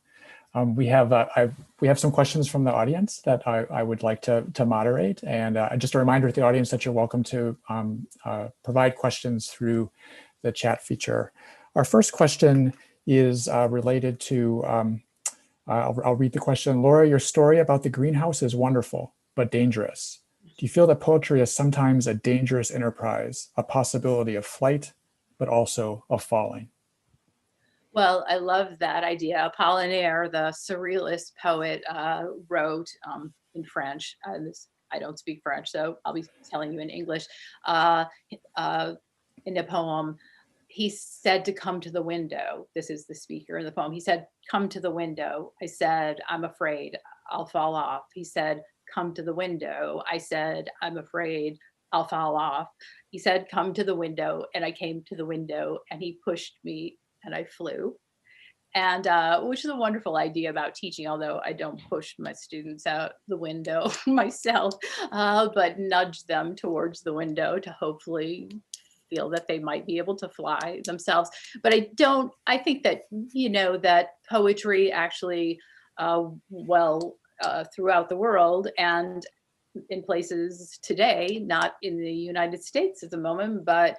We have some questions from the audience that I would like to moderate, and just a reminder to the audience that you're welcome to provide questions through the chat feature. Our first question is related to, I'll read the question. Laura, your story about the greenhouse is wonderful, but dangerous. Do you feel that poetry is sometimes a dangerous enterprise, a possibility of flight, but also of falling? Well, I love that idea. Apollinaire, the surrealist poet, wrote in French. I don't speak French, so I'll be telling you in English. In a poem, he said to come to the window. This is the speaker in the poem. He said, "Come to the window." I said, "I'm afraid I'll fall off." He said, "Come to the window." I said, "I'm afraid I'll fall off." He said, "Come to the window." And I came to the window and he pushed me and I flew. And which is a wonderful idea about teaching, although I don't push my students out the window myself, but nudge them towards the window to hopefully feel that they might be able to fly themselves. But I think that, that poetry actually, throughout the world and in places today, not in the United States at the moment, but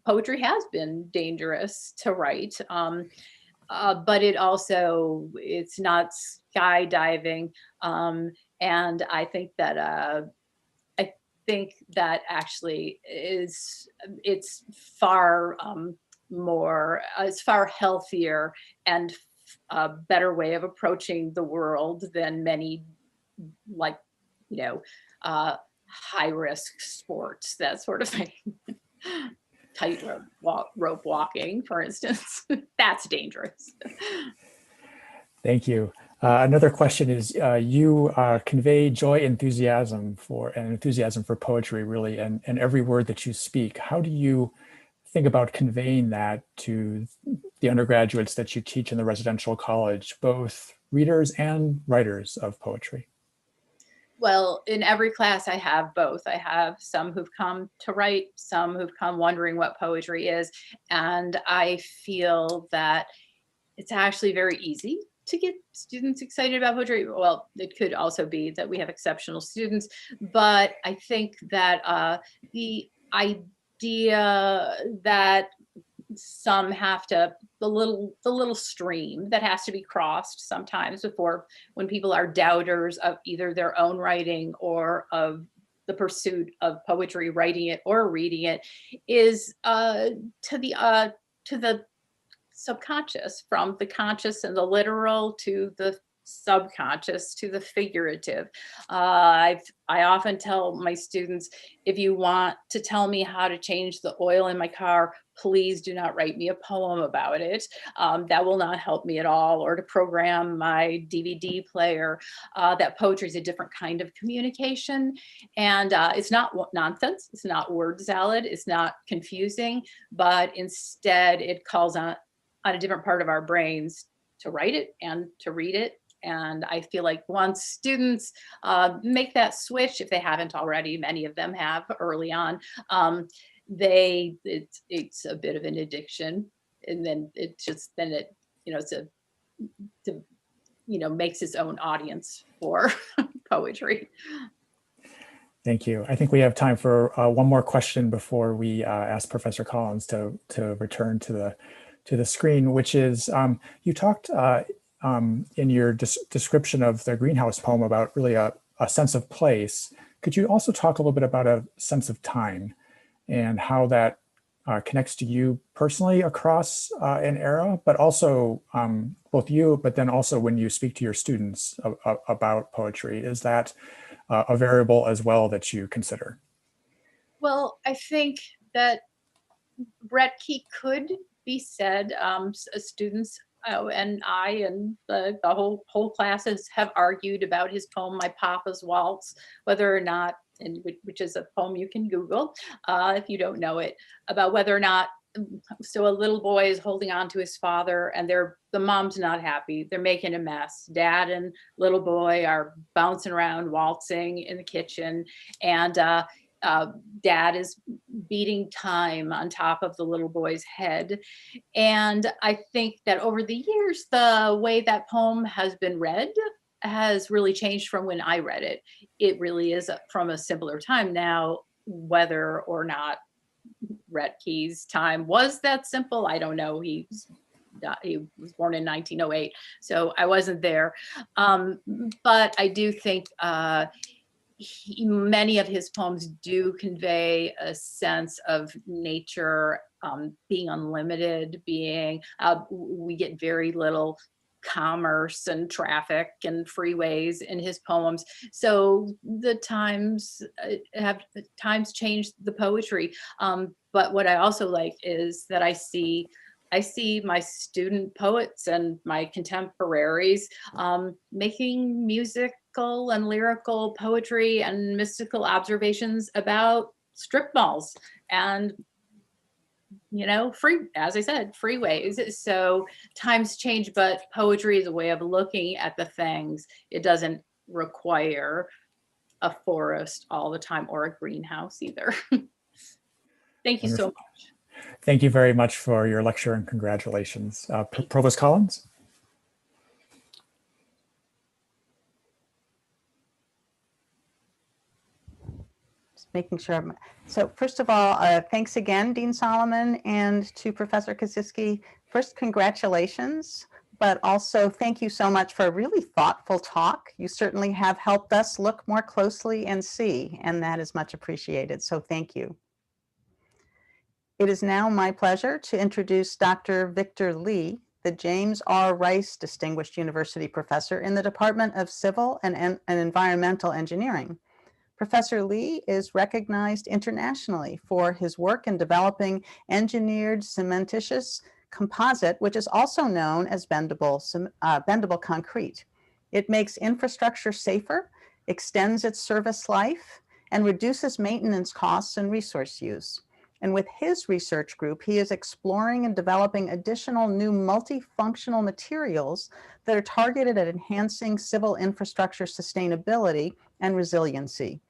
poetry has been dangerous to write. But it's not skydiving. And I think that actually it's far it's far healthier and a better way of approaching the world than many high risk sports, that sort of thing. Tightrope walking, for instance, that's dangerous. Thank you. Another question is, you convey joy, enthusiasm for poetry, really, and every word that you speak. How do you think about conveying that to the undergraduates that you teach in the residential college, both readers and writers of poetry? Well, in every class I have both. I have some who've come to write, some who've come wondering what poetry is. And I feel that it's actually very easy to get students excited about poetry. Well, it could also be that we have exceptional students, but I think that the idea that some have to, the little stream that has to be crossed sometimes before, when people are doubters of either their own writing or of the pursuit of poetry, writing it or reading it, is to the subconscious, from the conscious and the literal to the subconscious to the figurative. I often tell my students, if you want to tell me how to change the oil in my car, please do not write me a poem about it. That will not help me at all. Or to program my DVD player. That poetry is a different kind of communication, and it's not nonsense. It's not word salad. It's not confusing, but instead it calls on a different part of our brains to write it and to read it And I feel like once students make that switch, if they haven't already, many of them have early on, it's a bit of an addiction. And then makes its own audience for poetry. Thank you. I think we have time for one more question before we ask Professor Collins to return to the screen, which is, you talked in your description of the greenhouse poem about really a sense of place. Could you also talk a little bit about a sense of time and how that connects to you personally across an era, but also both you, but then also when you speak to your students about poetry? Is that a variable as well that you consider? Well, I think that Roethke could be said, students and I and the whole classes have argued about his poem, My Papa's Waltz, whether or not, and which is a poem you can Google if you don't know it, about whether or not, so a little boy is holding on to his father and the mom's not happy. They're making a mess. Dad and little boy are bouncing around, waltzing in the kitchen, and dad is beating time on top of the little boy's head. And I think that over the years, the way that poem has been read has really changed from when I read it. It really is from a simpler time now. Whether or not Roethke's time was that simple, I don't know. He was born in 1908, so I wasn't there. But I do think many of his poems do convey a sense of nature being unlimited, we get very little commerce and traffic and freeways in his poems. So the times changed the poetry. But what I also like is that I see my student poets and my contemporaries making musical and lyrical poetry and mystical observations about strip malls and, as I said, freeways. So times change, but poetry is a way of looking at the things. It doesn't require a forest all the time or a greenhouse either. Thank you so much. Thank you very much for your lecture and congratulations. Provost Collins? Just making sure. So first of all, thanks again, Dean Solomon, and to Professor Kasisi. First, congratulations, but also thank you so much for a really thoughtful talk. You certainly have helped us look more closely and see, and that is much appreciated. So thank you. It is now my pleasure to introduce Dr. Victor Lee, the James R. Rice Distinguished University Professor in the Department of Civil and Environmental Engineering. Professor Lee is recognized internationally for his work in developing engineered cementitious composite, which is also known as bendable concrete. It makes infrastructure safer, extends its service life, and reduces maintenance costs and resource use. And with his research group, he is exploring and developing additional new multifunctional materials that are targeted at enhancing civil infrastructure sustainability and resiliency.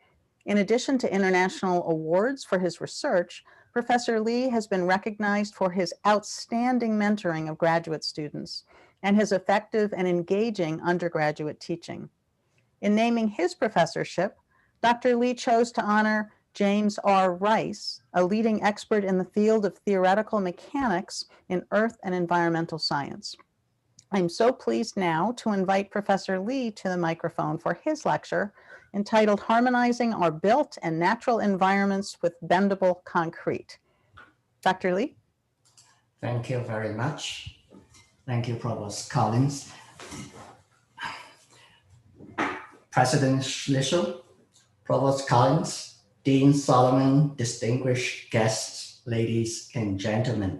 In addition to international awards for his research, Professor Lee has been recognized for his outstanding mentoring of graduate students and his effective and engaging undergraduate teaching. In naming his professorship, Dr. Lee chose to honor James R. Rice, a leading expert in the field of theoretical mechanics in earth and environmental science. I'm so pleased now to invite Professor Lee to the microphone for his lecture entitled Harmonizing Our Built and Natural Environments with Bendable Concrete. Dr. Lee? Thank you very much. Thank you, Provost Collins. President Schlissel, Provost Collins, Dean Solomon, distinguished guests, ladies and gentlemen.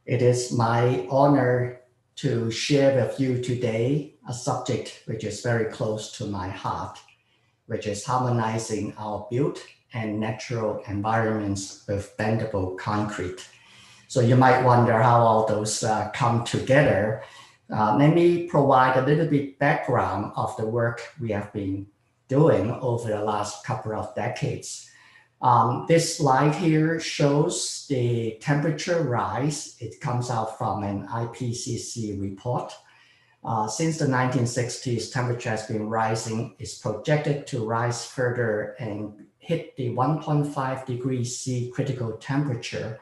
It is my honor to share with you today a subject which is very close to my heart, which is harmonizing our built and natural environments with bendable concrete. So you might wonder how all those come together. Let me provide a little bit background of the work we have been doing over the last couple of decades. This slide here shows the temperature rise. It comes out from an IPCC report. Since the 1960s, temperature has been rising. It's projected to rise further and hit the 1.5 degrees C critical temperature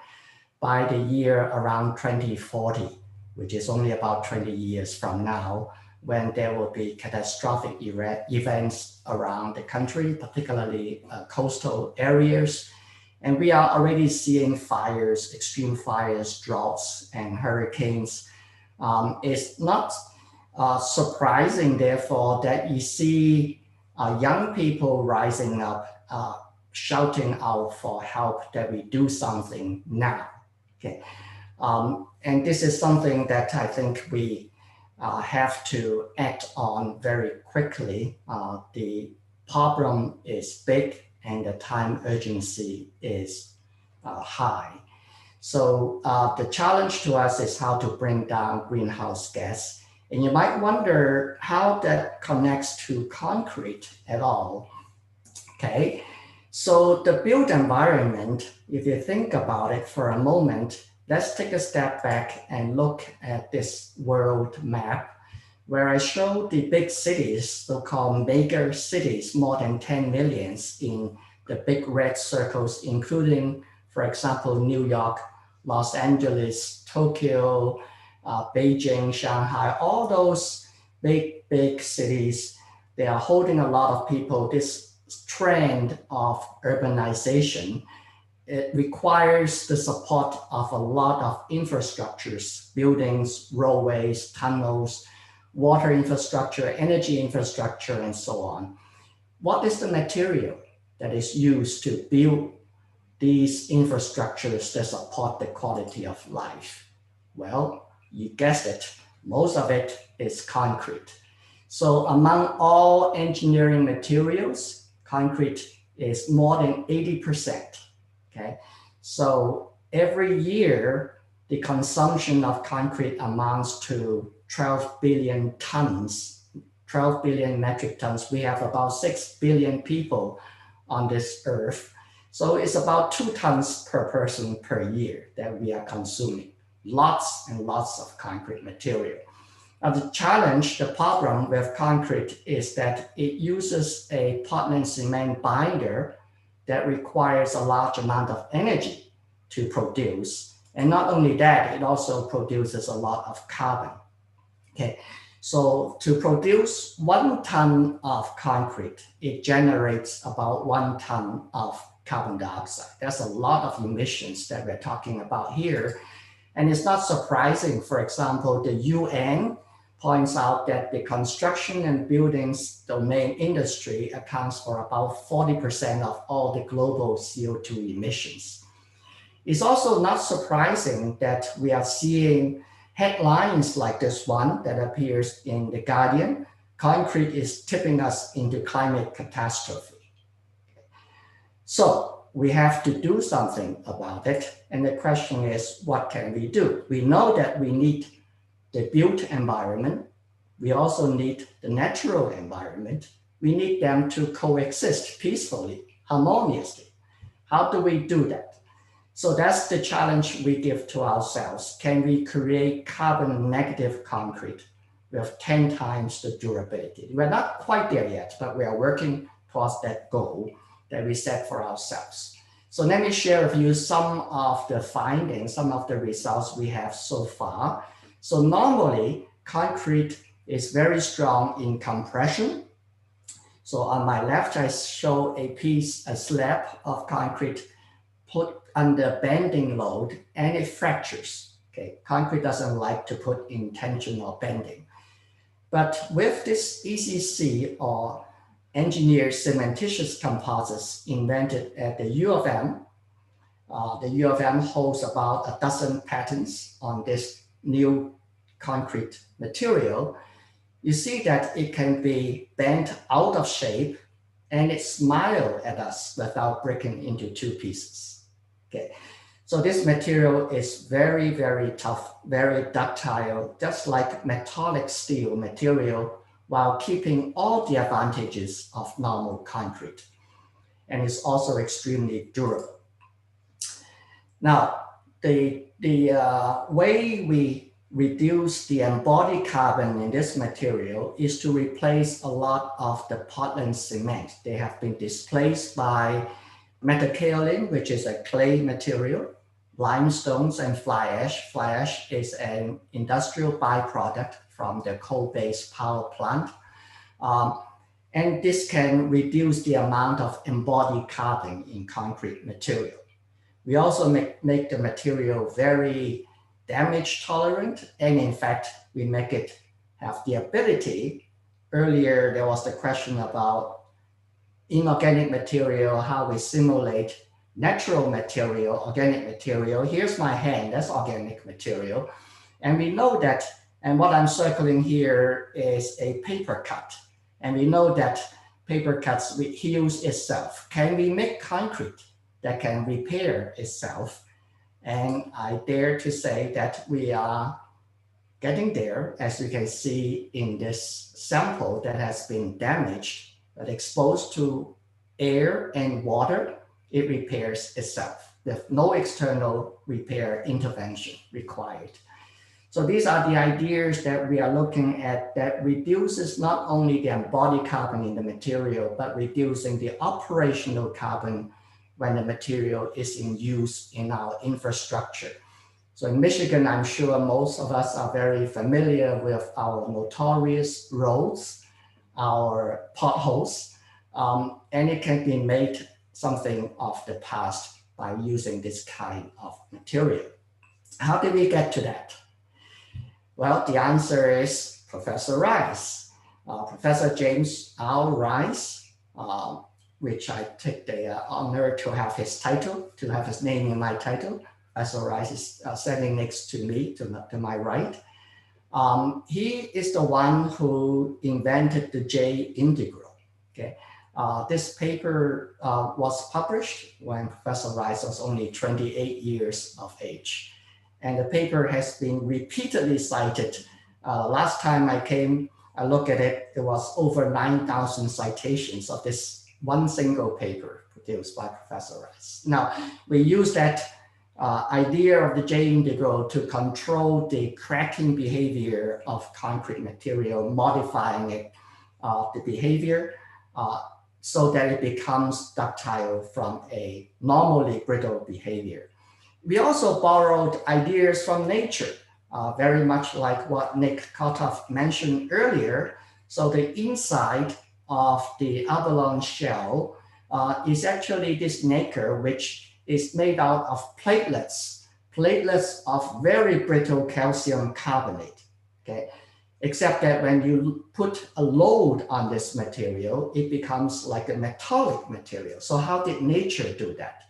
by the year around 2040, which is only about 20 years from now, when there will be catastrophic events around the country, particularly coastal areas. And we are already seeing fires, extreme fires, droughts, and hurricanes. It's not surprising, therefore, that you see young people rising up, shouting out for help, that we do something now. Okay. And this is something that I think we have to act on very quickly. The problem is big and the time urgency is high. So the challenge to us is how to bring down greenhouse gas. And you might wonder how that connects to concrete at all. Okay, so the built environment, if you think about it for a moment, let's take a step back and look at this world map where I show the big cities, so-called mega cities, more than 10 million in the big red circles, including, for example, New York, Los Angeles, Tokyo, Beijing, Shanghai, all those big cities. They are holding a lot of people. This trend of urbanization, it requires the support of a lot of infrastructures, buildings, roadways, tunnels, water infrastructure, energy infrastructure, and so on. What is the material that is used to build these infrastructures that support the quality of life? Well, you guessed it, most of it is concrete. So among all engineering materials, concrete is more than 80%. Okay, so every year, the consumption of concrete amounts to 12 billion tons, 12 billion metric tons. We have about 6 billion people on this earth. So it's about 2 tons per person per year that we are consuming. Lots and lots of concrete material. Now the challenge, the problem with concrete is that it uses a Portland cement binder that requires a large amount of energy to produce. And not only that, it also produces a lot of carbon. Okay, so to produce 1 ton of concrete, it generates about 1 ton of carbon dioxide. That's a lot of emissions that we're talking about here. And it's not surprising, for example, the UN points out that the construction and buildings domain industry accounts for about 40% of all the global CO2 emissions. It's also not surprising that we are seeing headlines like this one that appears in The Guardian: concrete is tipping us into climate catastrophe. So we have to do something about it. And the question is, what can we do? We know that we need the built environment. We also need the natural environment. We need them to coexist peacefully, harmoniously. How do we do that? So that's the challenge we give to ourselves. Can we create carbon negative concrete with 10 times the durability? We're not quite there yet, but we are working towards that goal that we set for ourselves. So let me share with you some of the findings, some of the results we have so far. So normally, concrete is very strong in compression. So on my left, I show a slab of concrete put under bending load, and it fractures. Okay, concrete doesn't like to put intentional bending. But with this ECC, or engineered cementitious composites, invented at the U of M holds about a dozen patents on this new concrete material. You see that it can be bent out of shape and it smiles at us without breaking into 2 pieces. Okay, So this material is very, very tough, very ductile, just like metallic steel material, while keeping all the advantages of normal concrete. And it's also extremely durable. Now, the way we reduce the embodied carbon in this material is to replace a lot of the Portland cement. They have been displaced by metakaolin, which is a clay material, limestones, and fly ash. Fly ash is an industrial byproduct from the coal-based power plant. And this can reduce the amount of embodied carbon in concrete material. We also make the material very damage tolerant, and in fact, we make it have the ability. Earlier, there was the question about inorganic material, how we simulate natural material, organic material. Here's my hand, that's organic material. And we know that, and what I'm circling here is a paper cut. And we know that paper cuts heals itself. Can we make concrete that can repair itself? And I dare to say that we are getting there, as you can see in this sample that has been damaged, but exposed to air and water, it repairs itself. There's no external repair intervention required. So these are the ideas that we are looking at that reduces not only the embodied carbon in the material, but reducing the operational carbon when the material is in use in our infrastructure. So in Michigan, I'm sure most of us are very familiar with our notorious roads, our potholes, and it can be made something of the past by using this kind of material. How did we get to that? Well, the answer is Professor Rice, Professor James R. Rice, which I take the honor to have his title, to have his name in my title. Professor Rice is standing next to me, to my right. He is the one who invented the J integral. Okay, this paper was published when Professor Rice was only 28 years of age. And the paper has been repeatedly cited. Last time I came, I looked at it, there was over 9,000 citations of this one single paper produced by Professor Rice. Now, we use that idea of the J integral to control the cracking behavior of concrete material, modifying it, the behavior, so that it becomes ductile from a normally brittle behavior. We also borrowed ideas from nature, very much like what Nick Kotov mentioned earlier. So the inside of the abalone shell is actually this nacre, which is made out of platelets of very brittle calcium carbonate, okay? Except that when you put a load on this material, it becomes like a metallic material. So how did nature do that?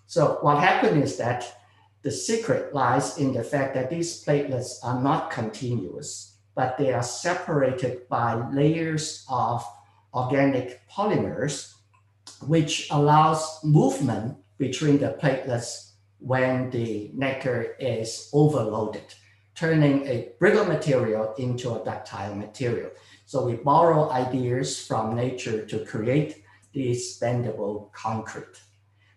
So what happened is that the secret lies in the fact that these platelets are not continuous, but they are separated by layers of organic polymers, which allows movement between the platelets when the nacre is overloaded, turning a brittle material into a ductile material. So we borrow ideas from nature to create this bendable concrete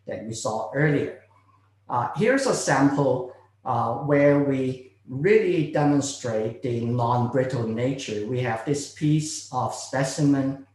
that we saw earlier. Here's a sample where we really demonstrate the non-brittle nature. We have this piece of specimen,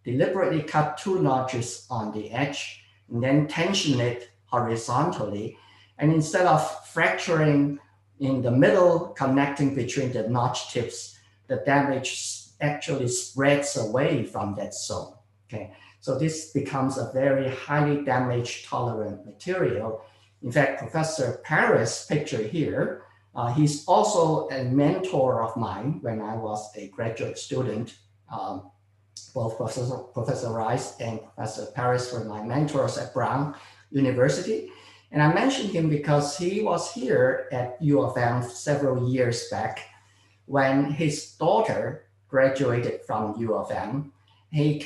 deliberately cut 2 notches on the edge, and then tension it horizontally. And instead of fracturing in the middle, connecting between the notch tips, the damage actually spreads away from that zone. Okay, so this becomes a very highly damage tolerant material. In fact, Professor Paris, picture here, he's also a mentor of mine when I was a graduate student. Both Professor Rice and Professor Paris were my mentors at Brown University. And I mentioned him because he was here at U of M several years back when his daughter graduated from U of M. He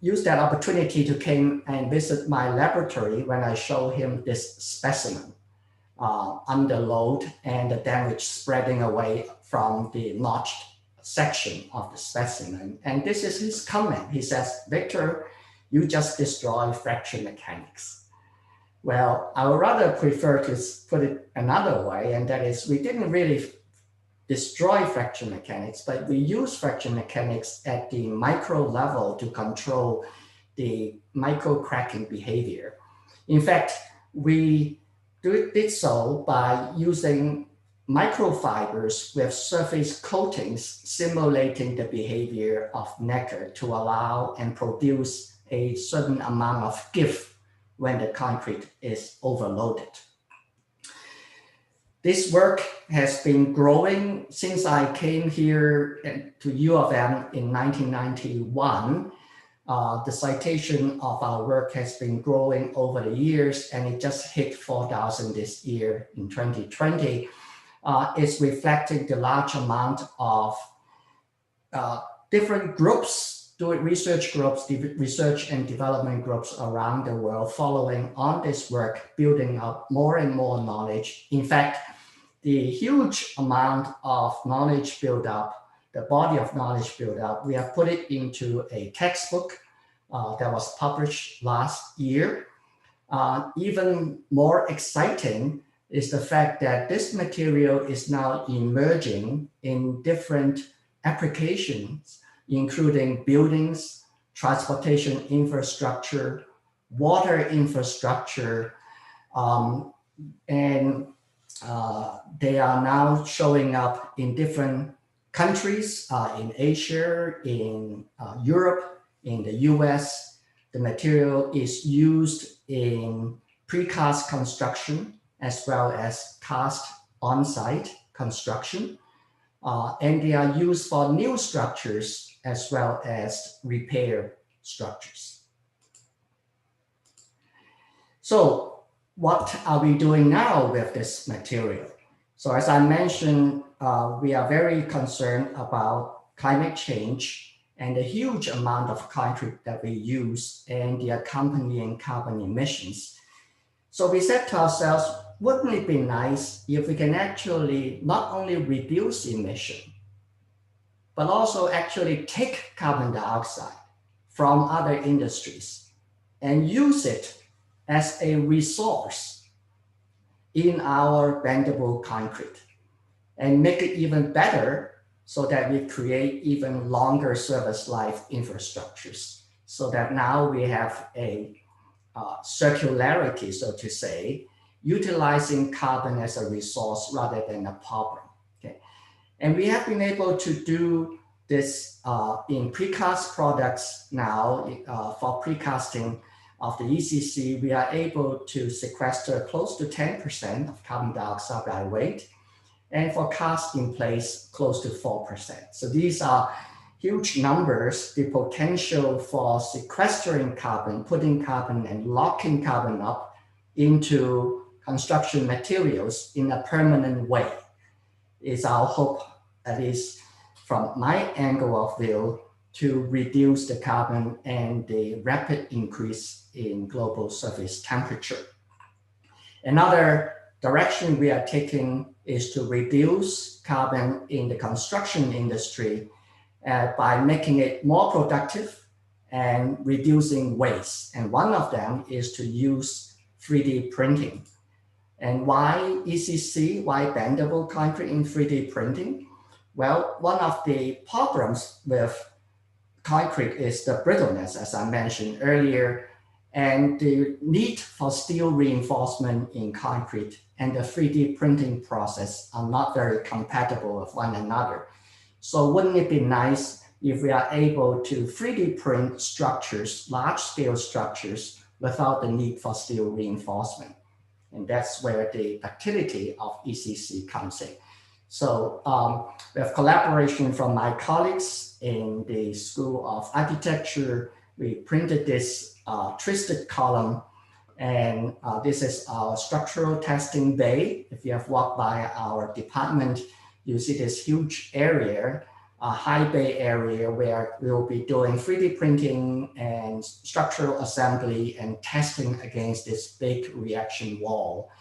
used that opportunity to come and visit my laboratory when I showed him this specimen under load and the damage spreading away from the notched section of the specimen. And this is his comment. He says, "Victor, you just destroy fracture mechanics." Well, I would rather prefer to put it another way, and that is we didn't really destroy fracture mechanics, but we use fracture mechanics at the micro level to control the micro cracking behavior. In fact, we did so by using microfibers with surface coatings simulating the behavior of nacre to allow and produce a certain amount of give when the concrete is overloaded. This work has been growing since I came here to U of M in 1991. The citation of our work has been growing over the years, and it just hit 4,000 this year in 2020. It's reflecting the large amount of different groups, research groups, research and development groups around the world following on this work, building up more and more knowledge. In fact, the huge amount of knowledge built up, the body of knowledge built up, we have put it into a textbook that was published last year. Even more exciting is the fact that this material is now emerging in different applications, including buildings, transportation infrastructure, water infrastructure, and they are now showing up in different countries, in Asia, in Europe, in the US. The material is used in precast construction as well as cast on-site construction. And they are used for new structures as well as repair structures. So what are we doing now with this material? So as I mentioned, we are very concerned about climate change and the huge amount of concrete that we use and the accompanying carbon emissions. So we said to ourselves, wouldn't it be nice if we can actually not only reduce emission, but also actually take carbon dioxide from other industries and use it as a resource in our bendable concrete and make it even better so that we create even longer service life infrastructures so that now we have a circularity, so to say, utilizing carbon as a resource rather than a problem. Okay? And we have been able to do this in precast products now. For precasting of the ECC, we are able to sequester close to 10% of carbon dioxide by weight, and for cast in place, close to 4%. So these are huge numbers. The potential for sequestering carbon, putting carbon and locking carbon up into construction materials in a permanent way is our hope, at least from my angle of view, to reduce the carbon and the rapid increase in global surface temperature. Another direction we are taking is to reduce carbon in the construction industry by making it more productive and reducing waste. And one of them is to use 3D printing. And why ECC, why bendable concrete in 3D printing? Well, one of the problems with concrete is the brittleness, as I mentioned earlier, and the need for steel reinforcement in concrete and the 3D printing process are not very compatible with one another. So wouldn't it be nice if we are able to 3D print structures, large scale structures, without the need for steel reinforcement? And that's where the utility of ECC comes in. So with collaboration from my colleagues in the School of Architecture, we printed this twisted column, and this is our structural testing bay. If you have walked by our department, you see this huge area high bay area where we will be doing 3D printing and structural assembly and testing against this big reaction wall.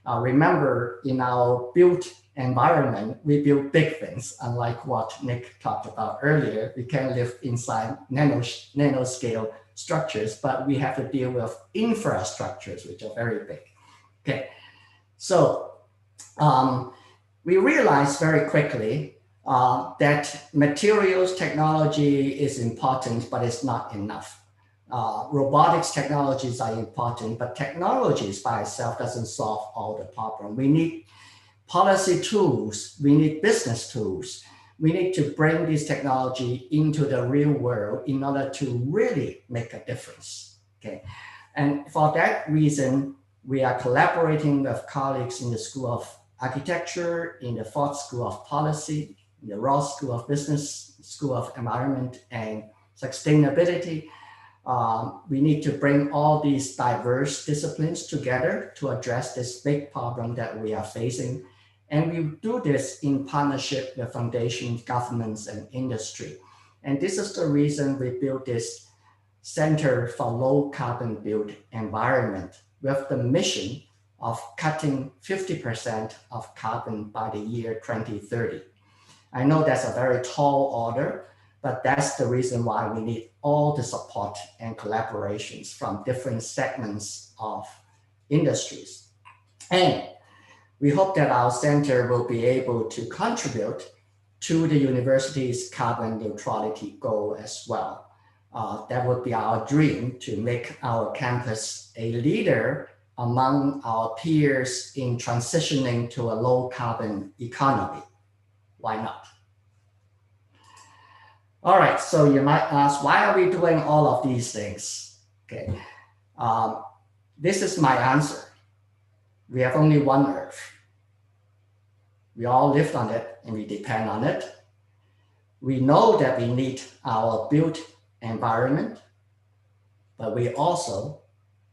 Remember, in our built environment, we build big things, unlike what Nick talked about earlier. We can live inside nanoscale structures, but we have to deal with infrastructures, which are very big. Okay, so we realized very quickly that materials technology is important, but it's not enough. Robotics technologies are important, but technologies by itself doesn't solve all the problem. We need policy tools, we need business tools. We need to bring this technology into the real world in order to really make a difference, okay? And for that reason, we are collaborating with colleagues in the School of Architecture, in the Ford School of Policy, in the Ross School of Business, School of Environment and Sustainability. We need to bring all these diverse disciplines together to address this big problem that we are facing. And we do this in partnership with foundations, governments, and industry. And this is the reason we built this Center for Low Carbon Built Environment with the mission of cutting 50% of carbon by the year 2030. I know that's a very tall order, but that's the reason why we need all the support and collaborations from different segments of industries. And we hope that our center will be able to contribute to the university's carbon neutrality goal as well. That would be our dream, to make our campus a leader among our peers in transitioning to a low carbon economy. Why not? All right, so you might ask, why are we doing all of these things? Okay, this is my answer. We have only one Earth. We all live on it and we depend on it. We know that we need our built environment, but we also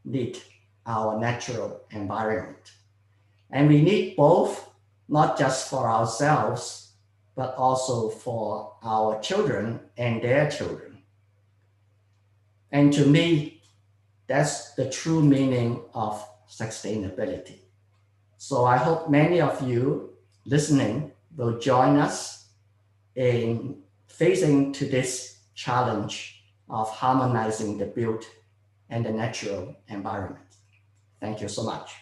need our natural environment. And we need both, not just for ourselves, but also for our children and their children. And to me, that's the true meaning of sustainability. So I hope many of you listening will join us in facing to this challenge of harmonizing the built and the natural environment. Thank you so much.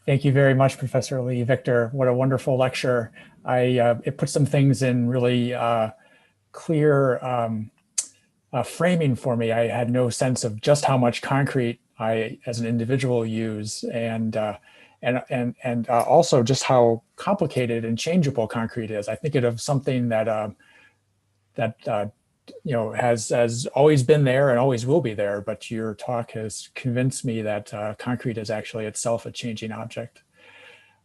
Thank you very much, Professor Lee. Victor, what a wonderful lecture. It put some things in really clear framing for me. I had no sense of just how much concrete I, as an individual, use, and also just how complicated and changeable concrete is. I think of something that you know, has always been there and always will be there, but your talk has convinced me that concrete is actually itself a changing object.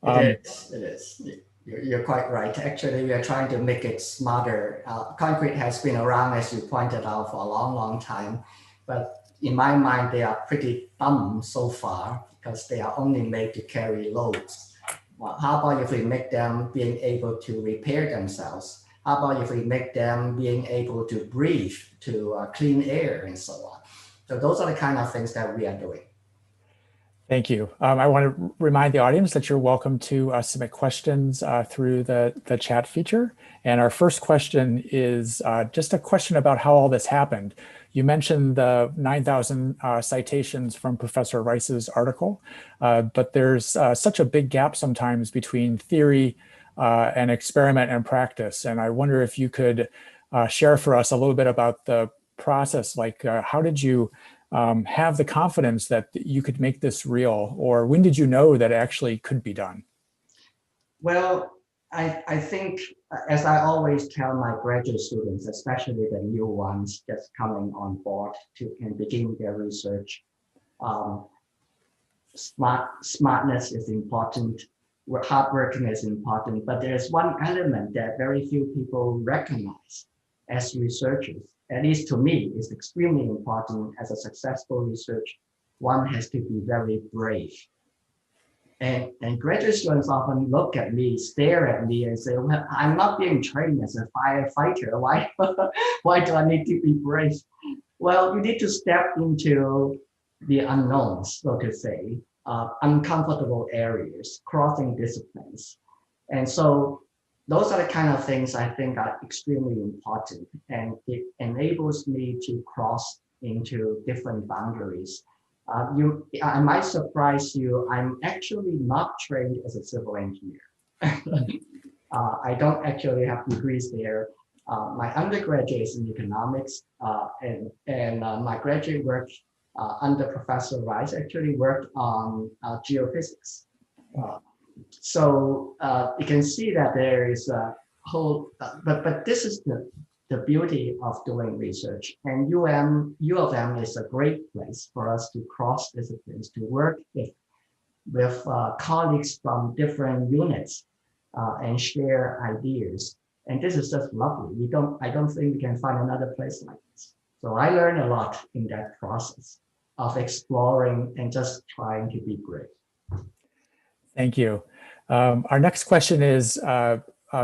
It is. You're quite right. Actually, we are trying to make it smarter. Concrete has been around, as you pointed out, for a long, long time. But in my mind, they are pretty dumb so far because they are only made to carry loads. Well, how about if we make them being able to repair themselves? How about if we make them being able to breathe, to clean air and so on? So those are the kind of things that we are doing. Thank you. I want to remind the audience that you're welcome to submit questions through the chat feature. And our first question is just a question about how all this happened. You mentioned the 9,000 citations from Professor Rice's article, but there's such a big gap sometimes between theory and experiment and practice. And I wonder if you could share for us a little bit about the process, like how did you have the confidence that you could make this real, or when did you know that it actually could be done? Well, I think, as I always tell my graduate students, especially the new ones just coming on board and begin their research, smartness is important, hard working is important, but there's one element that very few people recognize as researchers, at least to me, is extremely important as a successful research one has to be very brave. And graduate students often look at me, stare at me, and say, well, I'm not being trained as a firefighter. Why do I need to be brave? Well, you need to step into the unknowns, so to say, uncomfortable areas, crossing disciplines. And so those are the kind of things I think are extremely important, and it enables me to cross into different boundaries. I might surprise you, I'm actually not trained as a civil engineer. I don't actually have degrees there. My undergraduate is in economics, and my graduate work under Professor Rice actually worked on geophysics. So you can see that there is a whole, but this is the beauty of doing research. And U of M is a great place for us to cross disciplines, to work with colleagues from different units and share ideas. And this is just lovely. I don't think we can find another place like this. So I learned a lot in that process of exploring and just trying to be great. Thank you. Our next question is,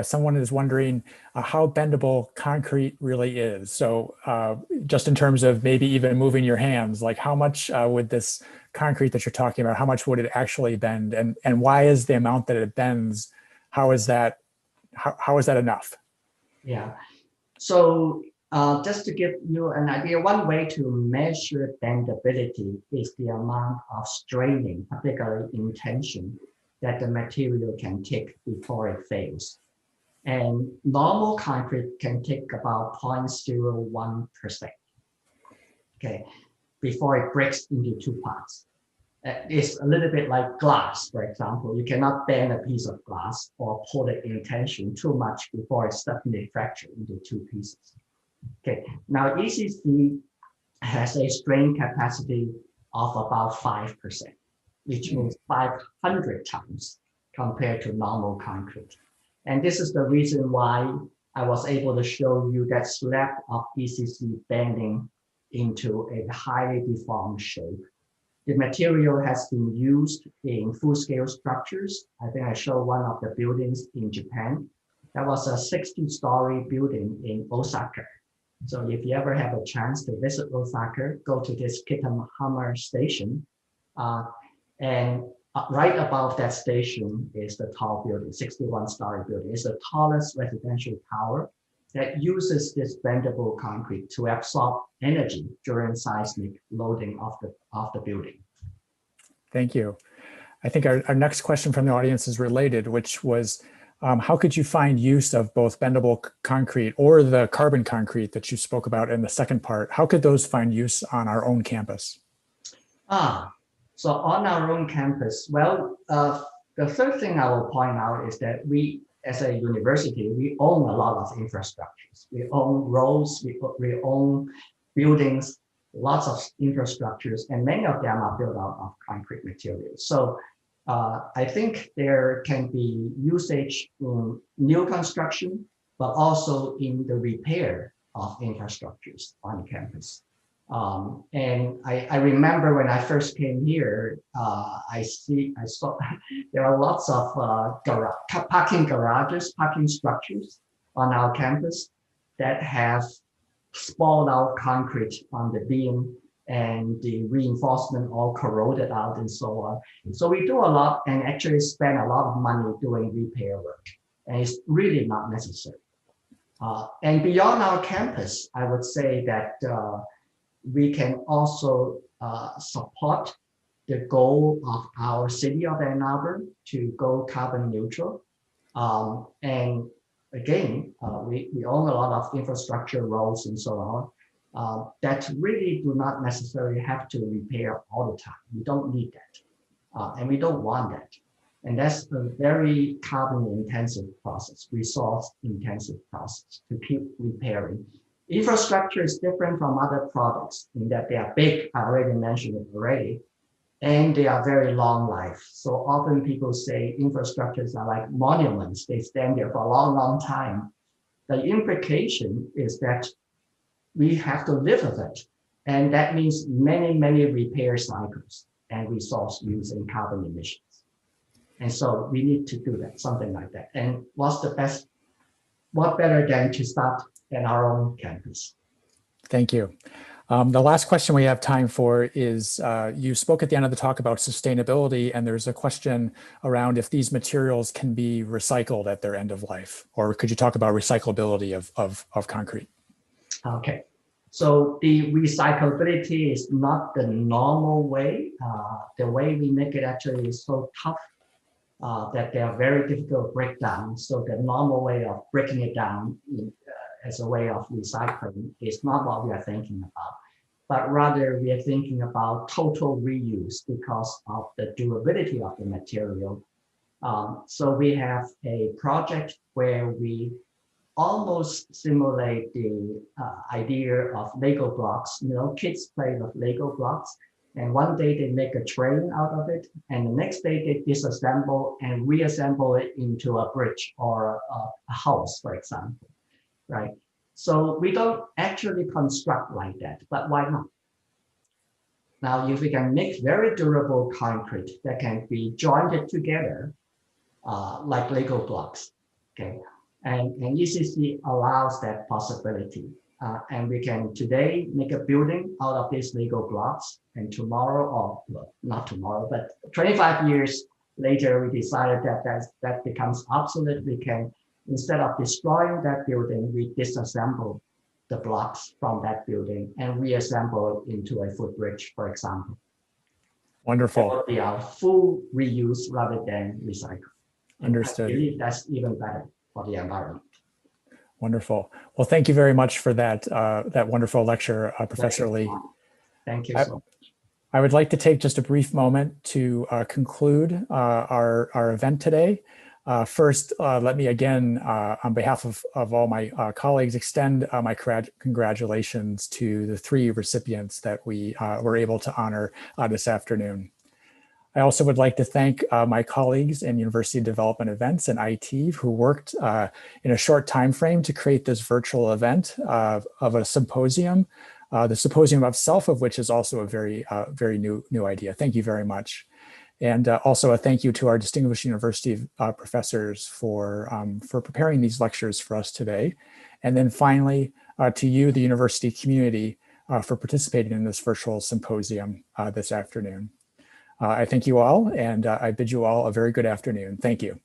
someone is wondering how bendable concrete really is. So just in terms of maybe even moving your hands, like how much would this concrete that you're talking about, how much would it actually bend? And why is the amount that it bends, how is that enough? Yeah, so just to give you an idea, one way to measure bendability is the amount of straining, particularly in tension, that the material can take before it fails. And normal concrete can take about 0.01%, okay, before it breaks into two parts. It's a little bit like glass, for example. You cannot bend a piece of glass or pull it in tension too much before it suddenly fractures into two pieces. Okay, now ECC has a strain capacity of about 5%, which means 500 times compared to normal concrete. And this is the reason why I was able to show you that slab of ECC bending into a highly deformed shape. The material has been used in full-scale structures. I think I showed one of the buildings in Japan. That was a 60-story building in Osaka. So if you ever have a chance to visit Osaka, go to this Kitamahama station. And right above that station is the tall building, 61-story building. It's the tallest residential tower that uses this bendable concrete to absorb energy during seismic loading of the building. Thank you. I think our next question from the audience is related, which was, how could you find use of both bendable concrete or the carbon concrete that you spoke about in the second part? How could those find use on our own campus? So on our own campus, well, the third thing I will point out is that we, as a university, we own a lot of infrastructures. We own roads, we own buildings, lots of infrastructures, and many of them are built out of concrete materials. So I think there can be usage in new construction, but also in the repair of infrastructures on campus. And I remember when I first came here, I saw there are lots of parking garages, parking structures on our campus that have spalled out concrete on the beam and the reinforcement all corroded out and so on. So we do a lot and actually spend a lot of money doing repair work, and it's really not necessary. And beyond our campus, I would say that we can also support the goal of our city of Ann Arbor to go carbon neutral. And again, we own a lot of infrastructure, roads, and so on, that really do not necessarily have to repair all the time. We don't need that, and we don't want that. And that's a very carbon-intensive process, resource-intensive process to keep repairing. Infrastructure is different from other products in that they are big, I already mentioned it already, and they are very long life. So often people say infrastructures are like monuments. They stand there for a long, long time. The implication is that we have to live with it. And that means many, many repair cycles and resource use and carbon emissions. And so we need to do that, something like that. And what's the best, what better than to start at our own campus? Thank you. The last question we have time for is, you spoke at the end of the talk about sustainability, and there's a question around if these materials can be recycled at their end of life, or could you talk about recyclability of concrete? Okay, so the recyclability is not the normal way. The way we make it actually is so tough that they are very difficult to break down. So the normal way of breaking it down as a way of recycling is not what we are thinking about, but rather we are thinking about total reuse because of the durability of the material. So we have a project where we almost simulate the idea of Lego blocks. You know, kids play with Lego blocks, and one day they make a train out of it, and the next day they disassemble and reassemble it into a bridge or a house, for example, right? So we don't actually construct like that, but why not? Now, if we can make very durable concrete that can be jointed together like Lego blocks, okay? And ECC allows that possibility. And we can today make a building out of these Lego blocks, and tomorrow, or well, not tomorrow, but 25 years later, we decided that that becomes obsolete. We can, instead of destroying that building, we disassemble the blocks from that building and reassemble it into a footbridge, for example. Wonderful. That would be our full reuse rather than recycle. Understood. I believe that's even better for the environment. Wonderful. Well, thank you very much for that that wonderful lecture, Professor Lee. Thank you so much. I would like to take just a brief moment to conclude our event today. First, let me again, on behalf of all my colleagues, extend my congratulations to the 3 recipients that we were able to honor this afternoon. I also would like to thank my colleagues in University Development Events and IT who worked in a short time frame to create this virtual event of a symposium, the Symposium of Self, of which is also a very new idea. Thank you very much. And also a thank you to our distinguished university professors for preparing these lectures for us today. And then finally, to you, the university community, for participating in this virtual symposium this afternoon. I thank you all, and I bid you all a very good afternoon. Thank you.